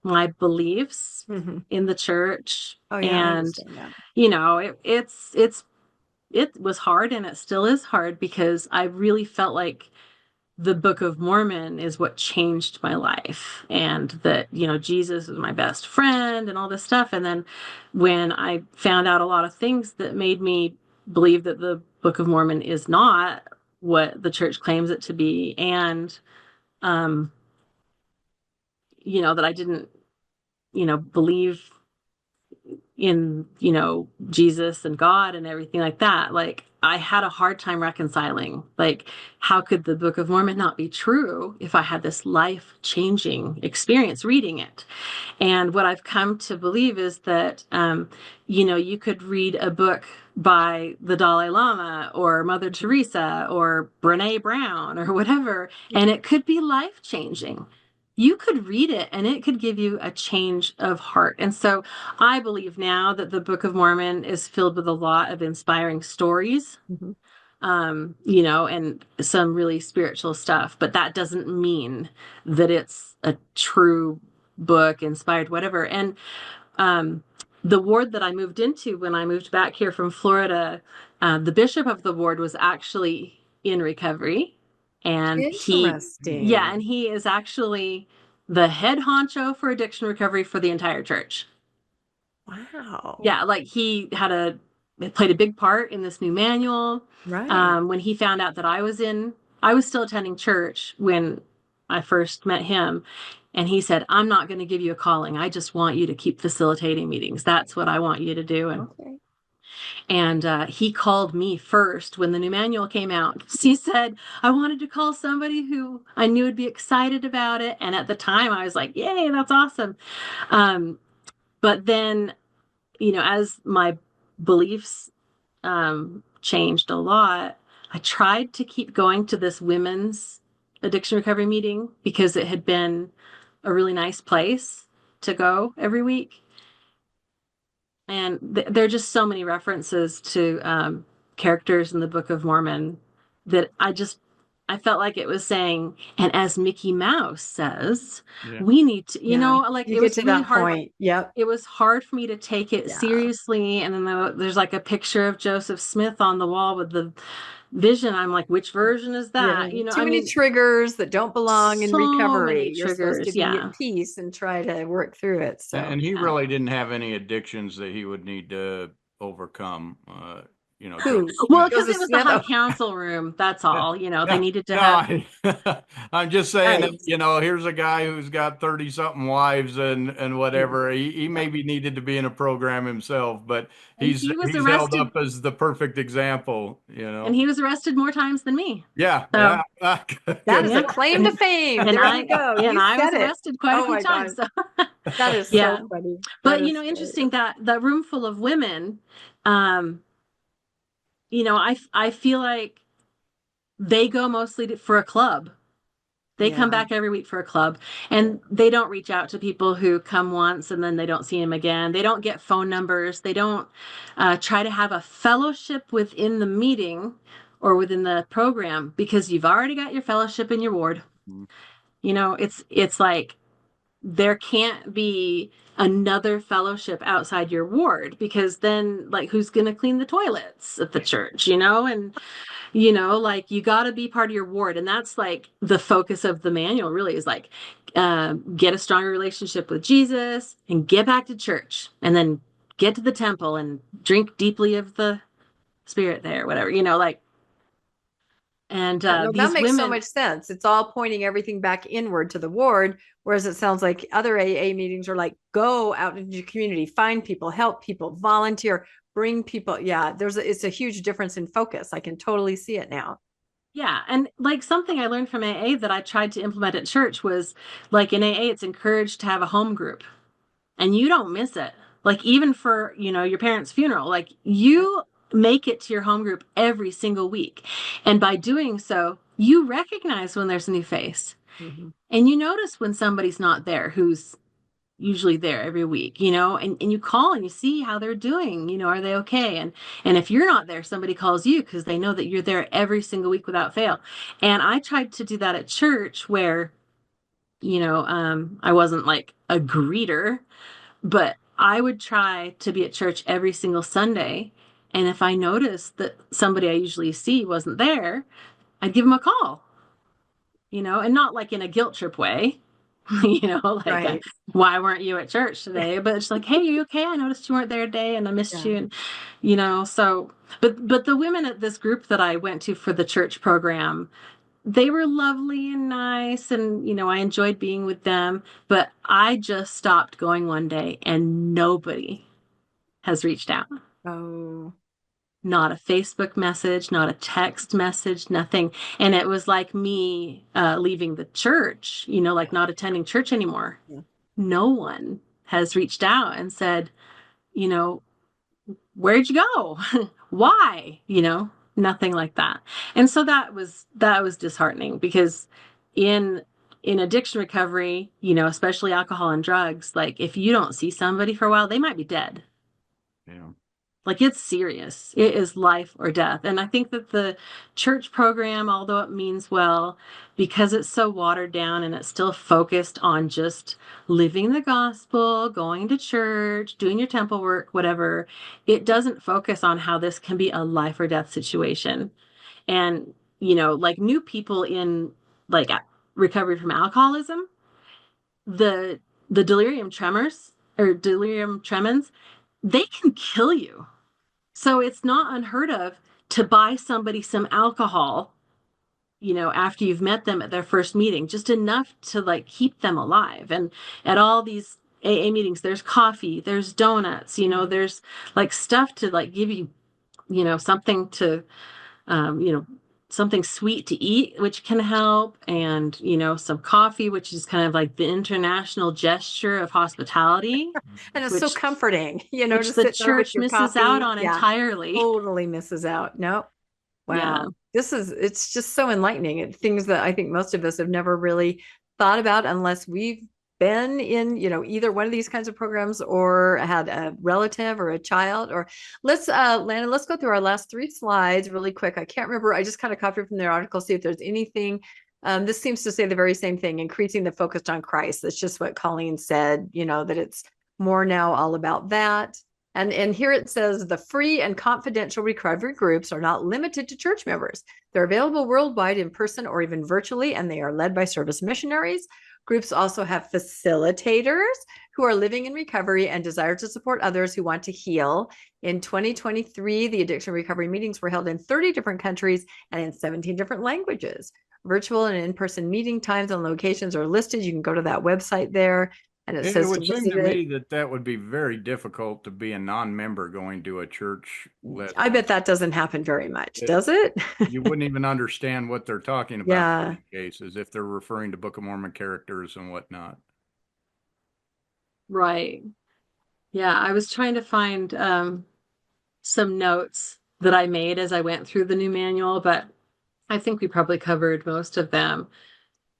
my beliefs in the church. Oh, yeah, and it was hard, and it still is hard, because I really felt like the Book of Mormon is what changed my life, and that Jesus is my best friend and all this stuff. And then when I found out a lot of things that made me believe that the Book of Mormon is not what the church claims it to be, and that I didn't, believe in, Jesus and God and everything like that. Like, I had a hard time reconciling, like, how could the Book of Mormon not be true if I had this life-changing experience reading it? And what I've come to believe is that, you could read a book by the Dalai Lama or Mother Teresa or Brene Brown or whatever, and it could be life-changing. You could read it and it could give you a change of heart. And so I believe now that the Book of Mormon is filled with a lot of inspiring stories, and some really spiritual stuff. But that doesn't mean that it's a true book, inspired, whatever. And the ward that I moved into when I moved back here from Florida, the bishop of the ward was actually in recovery. And Interesting. he is actually the head honcho for addiction recovery for the entire church. Wow. Yeah, like he played a big part in this new manual. Right. When he found out that I was still attending church when I first met him. And he said, I'm not going to give you a calling. I just want you to keep facilitating meetings. That's what I want you to do. Okay. And he called me first when the new manual came out. He said, I wanted to call somebody who I knew would be excited about it. And at the time I was like, yay, that's awesome. But then, as my beliefs changed a lot, I tried to keep going to this women's addiction recovery meeting because it had been a really nice place to go every week. And there are just so many references to characters in the Book of Mormon that I felt like it was saying, and as Mickey Mouse says, we need to, like you it was get to really that hard. point. Yep. It was hard for me to take it seriously. And then there's like a picture of Joseph Smith on the wall with the vision. I'm like, which version is that? Too many triggers that don't belong in so recovery. many You're supposed to triggers, be at peace and try to work through it. So, and he really didn't have any addictions that he would need to overcome. Who? Well, because Joseph it was Smith? the high council room. That's all. They needed to have. I'm just saying Right. that, here's a guy who's got 30 something wives and whatever. He maybe needed to be in a program himself, but he's he was held arrested, up as the perfect example, and he was arrested more times than me. Yeah. So, yeah. That is a claim to fame. And there you go. And I was it. arrested quite a few times. So. That is so funny. But interesting that room full of women, I feel like they go mostly for a club. They come back every week for a club, and they don't reach out to people who come once and then they don't see them again. They don't get phone numbers. They don't try to have a fellowship within the meeting or within the program because you've already got your fellowship in your ward. Mm-hmm. It's like there can't be another fellowship outside your ward because then like who's going to clean the toilets at the church, and like you got to be part of your ward. And that's like the focus of the manual really is like get a stronger relationship with Jesus and get back to church and then get to the temple and drink deeply of the spirit there, whatever, like. And that makes so much sense. It's all pointing everything back inward to the ward, whereas it sounds like other AA meetings are like, go out into your community, find people, help people, volunteer, bring people. Yeah, it's a huge difference in focus. I can totally see it now. Yeah. And like something I learned from AA that I tried to implement at church was like in AA, it's encouraged to have a home group and you don't miss it. Like even for, your parents' funeral, like you make it to your home group every single week. And by doing so, you recognize when there's a new face. Mm-hmm. And you notice when somebody's not there who's usually there every week, and you call and you see how they're doing, are they okay? And if you're not there, somebody calls you because they know that you're there every single week without fail. And I tried to do that at church where, I wasn't like a greeter, but I would try to be at church every single Sunday. And if I noticed that somebody I usually see wasn't there, I'd give them a call, and not like in a guilt trip way, like, why weren't you at church today? But it's like, hey, are you okay? I noticed you weren't there today and I missed you. And, so, but the women at this group that I went to for the church program, they were lovely and nice. And, I enjoyed being with them, but I just stopped going one day and nobody has reached out. Oh. Not a Facebook message, not a text message, nothing. And it was like me leaving the church, like not attending church anymore. Yeah. No one has reached out and said, where'd you go? Why? Nothing like that. And so that was disheartening because in addiction recovery, especially alcohol and drugs, like if you don't see somebody for a while, they might be dead. Yeah. Like it's serious. It is life or death. And I think that the church program, although it means well, because it's so watered down and it's still focused on just living the gospel, going to church, doing your temple work, whatever, it doesn't focus on how this can be a life or death situation. And, like new people in like recovery from alcoholism, the delirium tremors or delirium tremens, they can kill you. So it's not unheard of to buy somebody some alcohol, after you've met them at their first meeting, just enough to like keep them alive. And at all these AA meetings, there's coffee, there's donuts, there's like stuff to like give you, something to, something sweet to eat, which can help. And, some coffee, which is kind of like the international gesture of hospitality. And it's so comforting, which to the sit there with church your misses coffee. out on entirely. Totally misses out. Nope. Wow. Yeah. It's just so enlightening. And things that I think most of us have never really thought about unless we've been in, either one of these kinds of programs or had a relative or a child. Or Landon, let's go through our last 3 slides really quick. I can't remember. I just kind of copied from their article, see if there's anything. This seems to say the very same thing, increasing the focus on Christ. That's just what Colleen said, that it's more now all about that. And here it says the free and confidential recovery groups are not limited to church members. They're available worldwide in person or even virtually, and they are led by service missionaries. Groups also have facilitators who are living in recovery and desire to support others who want to heal. In 2023, the addiction recovery meetings were held in 30 different countries and in 17 different languages. Virtual and in-person meeting times and locations are listed. You can go to that website there. And it says would seem to me that would be very difficult to be a non-member going to a church. I bet that doesn't happen very much, does it? You wouldn't even understand what they're talking about Yeah. in cases if they're referring to Book of Mormon characters and whatnot. Right. Yeah, I was trying to find some notes that I made as I went through the new manual, but I think we probably covered most of them.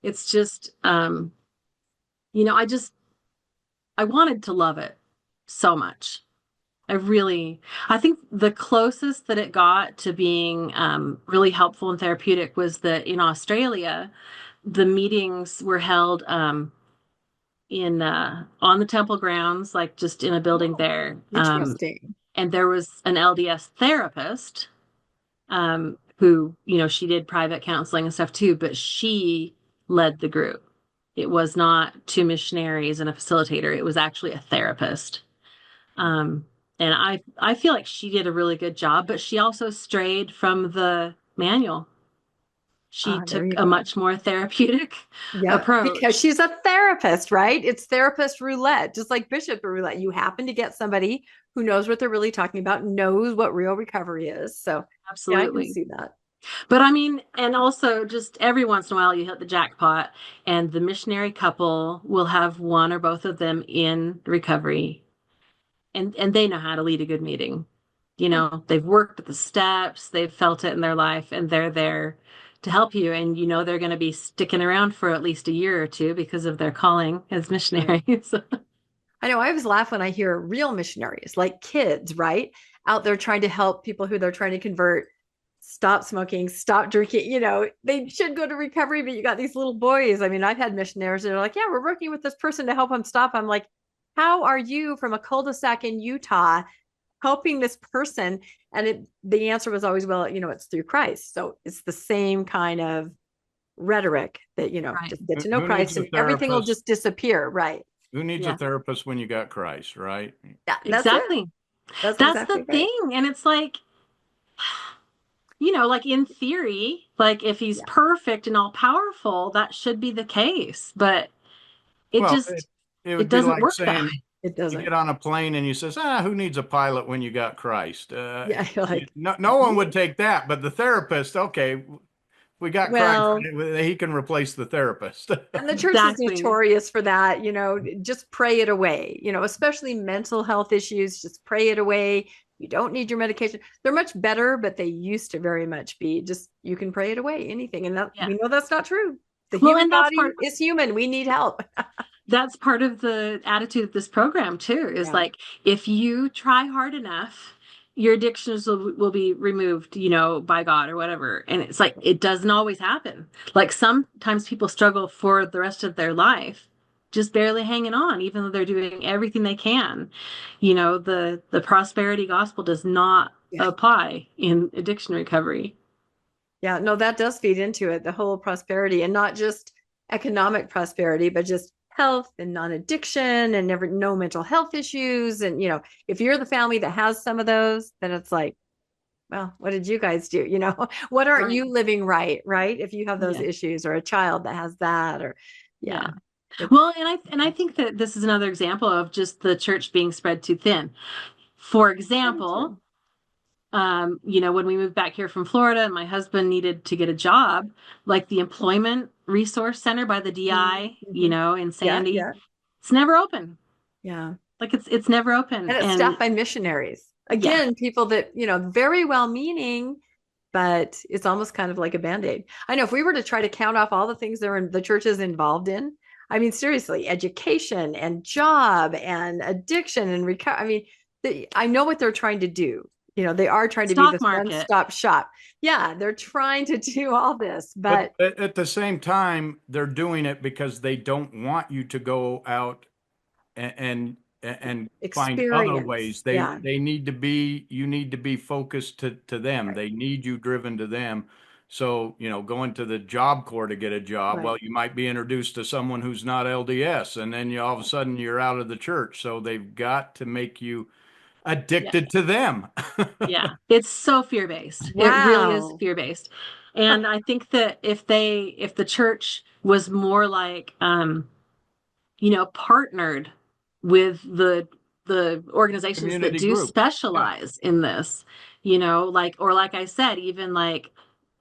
It's just, I wanted to love it so much. I think the closest that it got to being really helpful and therapeutic was that in Australia, the meetings were held on the temple grounds, like just in a building there. Interesting. And there was an LDS therapist who, she did private counseling and stuff too, but she led the group. It was not 2 missionaries and a facilitator. It was actually a therapist. And I feel like she did a really good job, but she also strayed from the manual. She took a much more therapeutic approach. Because she's a therapist, right? It's therapist roulette, just like bishop roulette. You happen to get somebody who knows what they're really talking about, knows what real recovery is. So absolutely, I can see that. But I mean, and also just every once in a while you hit the jackpot and the missionary couple will have one or both of them in recovery and they know how to lead a good meeting. They've worked at the steps, they've felt it in their life, and they're there to help you. And they're going to be sticking around for at least a year or 2 because of their calling as missionaries. I know I always laugh when I hear real missionaries, like kids, right? Out there trying to help people who they're trying to convert. Stop smoking, stop drinking. They should go to recovery, but you got these little boys. I mean, I've had missionaries that are like, yeah, we're working with this person to help them stop. I'm like, how are you from a cul-de-sac in Utah helping this person? And the answer was always, well, it's through Christ. So it's the same kind of rhetoric that, right. Just get to know Christ and everything will just disappear. Right. Who needs a therapist when you got Christ, right? Exactly. That's exactly the thing. And it's like, like in theory, like if he's perfect and all powerful, that should be the case. But it doesn't like work that way. It doesn't. You get on a plane and you says, who needs a pilot when you got Christ? Like, no one would take that, but the therapist, okay, we got Christ, he can replace the therapist. And the church is notorious for that, just pray it away, especially mental health issues, just pray it away. You don't need your medication. They're much better, but they used to very much be just, you can pray it away, anything. And we know that's not true. The human body is human. We need help. That's part of the attitude of this program too, is like, if you try hard enough, your addictions will be removed, by God or whatever. And it's like, it doesn't always happen. Like sometimes people struggle for the rest of their life, just barely hanging on, even though they're doing everything they can. The prosperity gospel does not apply in addiction recovery. Yeah, no, that does feed into it, the whole prosperity, and not just economic prosperity, but just health and non-addiction and no mental health issues. And, if you're the family that has some of those, then it's like, well, what did you guys do? What aren't Right. you living right? Right. If you have those Yeah. issues, or a child that has that, or Yeah. It's- Well, and I think that this is another example of just the church being spread too thin. For example, when we moved back here from Florida and my husband needed to get a job, like the Employment Resource Center by the DI, Mhm. in Sandy, Yeah. it's never open. Yeah. Like it's never open. And it's staffed by missionaries. Yeah. Again, people that, very well meaning, but it's almost kind of like a Band-Aid. I know if we were to try to count off all the things the church is involved in, I mean, seriously, education and job and addiction and recovery. I mean, I know what they're trying to do. They are trying to be Stock this market. one-stop shop. Yeah, they're trying to do all this, but at the same time, they're doing it because they don't want you to go out and find other ways. Yeah. You need to be focused to them. Right. They need you driven to them. So, going to the Job Corps to get a job, Right. well, you might be introduced to someone who's not LDS, and then all of a sudden you're out of the church. So they've got to make you addicted to them. Yeah. It's so fear-based. Wow. It really is fear-based. And I think that if the church was more like, partnered with the organizations Community that do groups. specialize in this, like I said, even like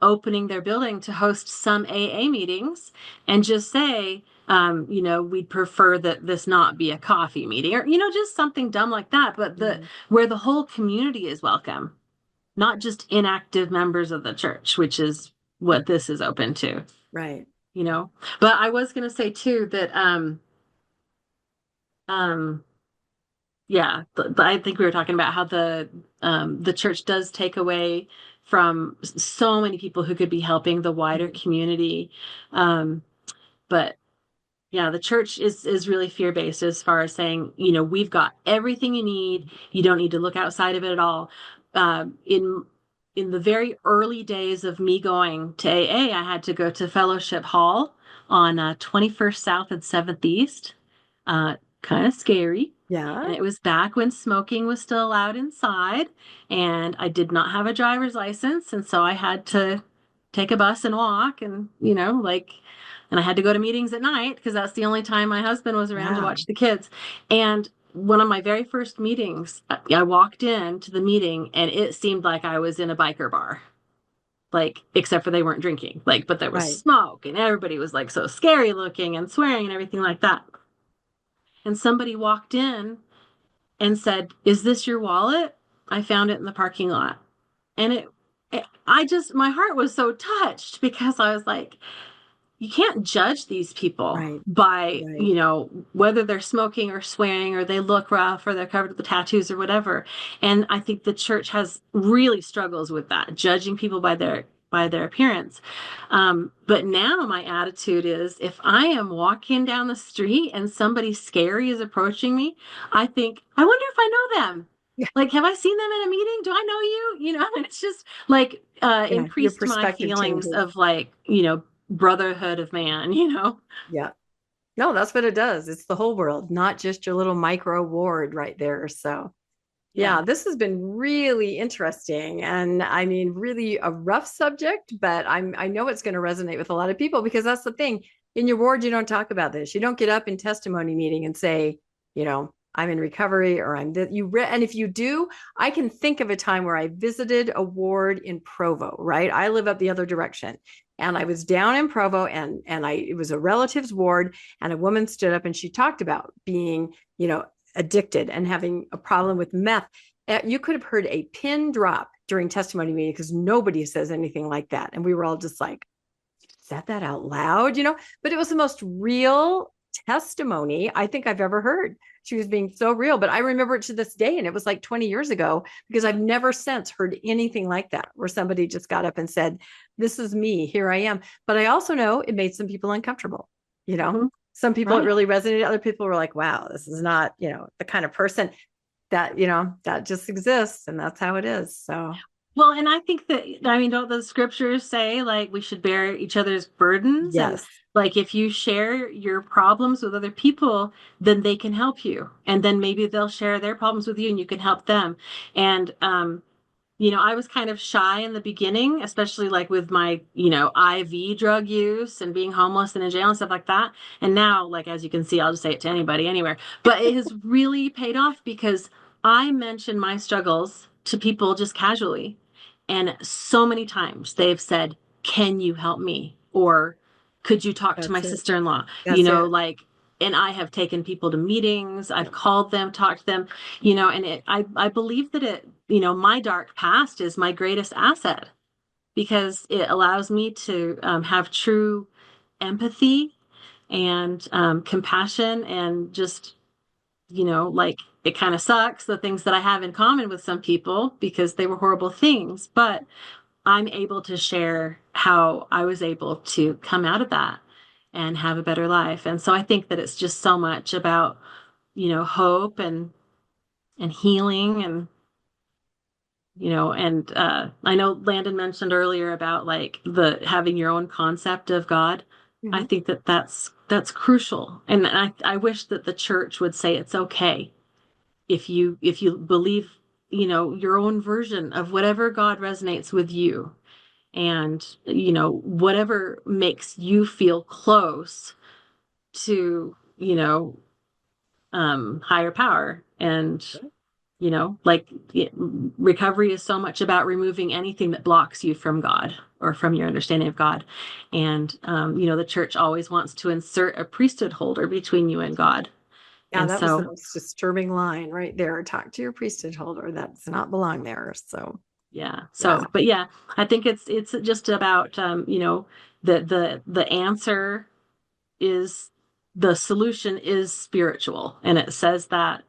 opening their building to host some AA meetings and just say, we'd prefer that this not be a coffee meeting, or, just something dumb like that, but where the whole community is welcome, not just inactive members of the church, which is what this is open to. Right. But I was going to say too that, I think we were talking about how the church does take away from so many people who could be helping the wider community. But yeah, the church is really fear-based as far as saying, we've got everything you need. You don't need to look outside of it at all. In the very early days of me going to AA, I had to go to Fellowship Hall on 21st South and 7th East. Kind of scary. Yeah. And it was back when smoking was still allowed inside, and I did not have a driver's license, and so I had to take a bus and walk, and and I had to go to meetings at night because that's the only time my husband was around to watch the kids. And one of my very first meetings, I walked into the meeting and it seemed like I was in a biker bar. Except for they weren't drinking. But there was smoke and everybody was so scary looking and swearing and everything like that. And somebody walked in and said, "Is this your wallet? I found it in the parking lot." And my heart was so touched because I was like, you can't judge these people by, whether they're smoking or swearing or they look rough or they're covered with the tattoos or whatever. And I think the church really struggles with that, judging people by their appearance. But now my attitude is, if I am walking down the street and somebody scary is approaching me, I think, I wonder if I know them. Yeah. Have I seen them in a meeting? Do I know you? And it's just increased my feelings of brotherhood of man, Yeah. No, that's what it does. It's the whole world, not just your little micro ward right there. So yeah, this has been really interesting. And I mean, really a rough subject, but I know it's going to resonate with a lot of people, because that's the thing. In your ward, you don't talk about this. You don't get up in testimony meeting and say, I'm in recovery, or and if you do, I can think of a time where I visited a ward in Provo, right? I live up the other direction. And I was down in Provo, and it was a relative's ward, and a woman stood up and she talked about being, addicted and having a problem with meth. You could have heard a pin drop during testimony meeting because nobody says anything like that. And we were all just like, said that out loud, but it was the most real testimony I think I've ever heard. She was being so real, but I remember it to this day. And it was 20 years ago, because I've never since heard anything like that, where somebody just got up and said, "This is me, here I am." But I also know it made some people uncomfortable. Some people it really resonated. Other people were like, wow, this is not, the kind of person that, that just exists, and that's how it is. So Well, and I think that, I mean, don't the scriptures say like we should bear each other's burdens? And Yes. like if you share your problems with other people, then they can help you. And then maybe they'll share their problems with you and you can help them. And I was kind of shy in the beginning, especially like with my, IV drug use and being homeless and in jail and stuff like that. And now, like, as you can see, I'll just say it to anybody anywhere. But it has really paid off because I mention my struggles to people just casually. And so many times they've said, "Can you help me?" Or "Could you talk to my That's it. sister-in-law?" That's it. Like, and I have taken people to meetings, I've called them, talked to them, and I believe that my dark past is my greatest asset because it allows me to have true empathy and compassion and just, like it kind of sucks the things that I have in common with some people because they were horrible things, but I'm able to share how I was able to come out of that and have a better life. And so I think that it's just so much about, hope and healing and I know Landon mentioned earlier about like the having your own concept of God. I Mhm. think that that's crucial. And I wish that the church would say it's okay if you believe, your own version of whatever God resonates with you and whatever makes you feel close to higher power. And like recovery is so much about removing anything that blocks you from God or from your understanding of God. And the church always wants to insert a priesthood holder between you and God. Yeah, And that was the so most disturbing line right there. Talk to your priesthood holder. That does not belong there. So, yeah. yeah. But yeah, I think it's just about the answer is the solution is spiritual, and it says that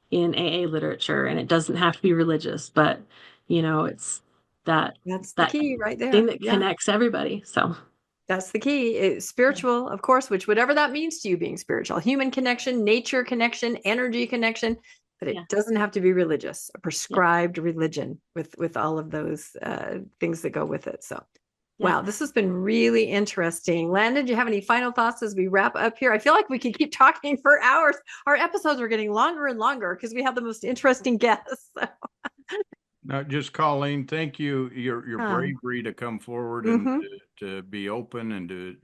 in AA literature, and it doesn't have to be religious, but it's that That's the that key right thing there. that Yeah. connects everybody. So That's the key. It's yeah, spiritual, of course, which whatever that means to you being spiritual, human connection, nature connection, energy connection, but yeah, it doesn't have to be religious, a yeah, prescribed religion with all of those things that go with it. So, yeah. wow, this has been really interesting. Landon, do you have any final thoughts as we wrap up here? I feel like we could keep talking for hours. Our episodes are getting longer and longer because we have the most interesting guests. No, just Colleen, thank you. Your Um, bravery to come forward and mhm. to be open and to,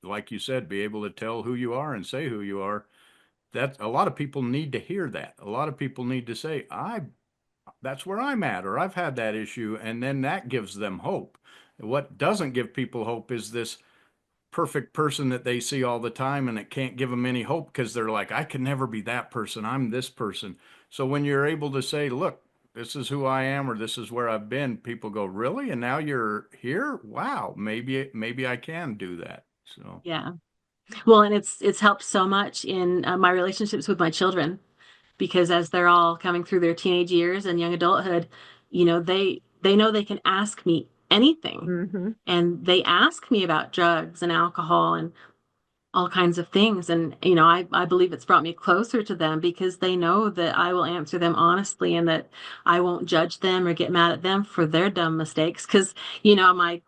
like you said, be able to tell who you are and say who you are. That a lot of people need to hear that. A lot of people need to say, that's where I'm at, or I've had that issue, and then that gives them hope. What doesn't give people hope is this perfect person that they see all the time, and it can't give them any hope because they're like, I can never be that person. I'm this person. So when you're able to say, look, this is who I am, or this is where I've been, people go, really? And now you're here? Wow, maybe I can do that. So Yeah. Well, and it's helped so much in my relationships with my children because as they're all coming through their teenage years and young adulthood, they know they can ask me anything, Mhm. and they ask me about drugs and alcohol and all kinds of things. And, I believe it's brought me closer to them because they know that I will answer them honestly and that I won't judge them or get mad at them for their dumb mistakes. Cause, my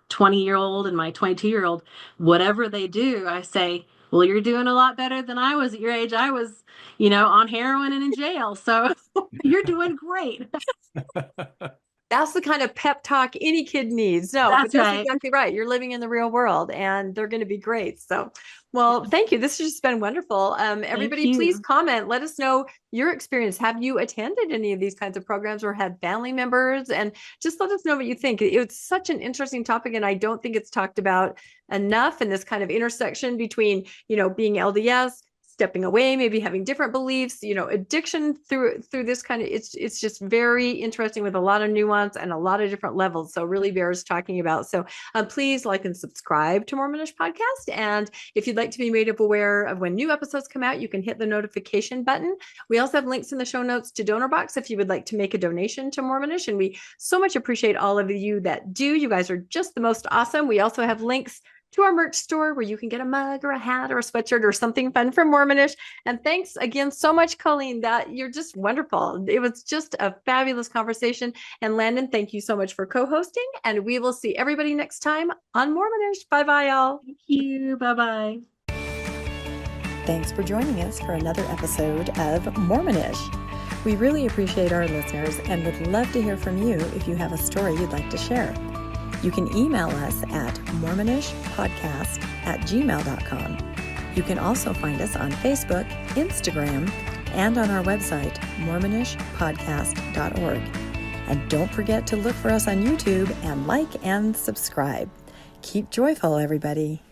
20-year-old and my 22-year-old, whatever they do, I say, well, you're doing a lot better than I was at your age. I was, on heroin and in jail. So you're doing great. That's the kind of pep talk any kid needs. No, but That's that's right. exactly right. You're living in the real world and they're going to be great. So, well, Yeah. thank you. This has just been wonderful. Thank Everybody, please you. comment. Let us know your experience. Have you attended any of these kinds of programs or had family members? And just let us know what you think. It's such an interesting topic, and I don't think it's talked about enough in this kind of intersection between, being LDS, stepping away, maybe having different beliefs, addiction through this kind of it's just very interesting with a lot of nuance and a lot of different levels. So really bears talking about. So please like and subscribe to Mormonish Podcast. And if you'd like to be made aware of when new episodes come out, you can hit the notification button. We also have links in the show notes to Donor Box if you would like to make a donation to Mormonish. And we so much appreciate all of you that do. You guys are just the most awesome. We also have links to our merch store where you can get a mug or a hat or a sweatshirt or something fun from Mormonish. And thanks again so much, Colleen, that you're just wonderful. It was just a fabulous conversation. And Landon, thank you so much for co-hosting. And we will see everybody next time on Mormonish. Bye-bye, y'all. Thank you. Bye-bye. Thanks for joining us for another episode of Mormonish. We really appreciate our listeners and would love to hear from you if you have a story you'd like to share. You can email us at mormonishpodcast@gmail.com. You can also find us on Facebook, Instagram, and on our website, mormonishpodcast.org. And don't forget to look for us on YouTube and like and subscribe. Keep joyful, everybody.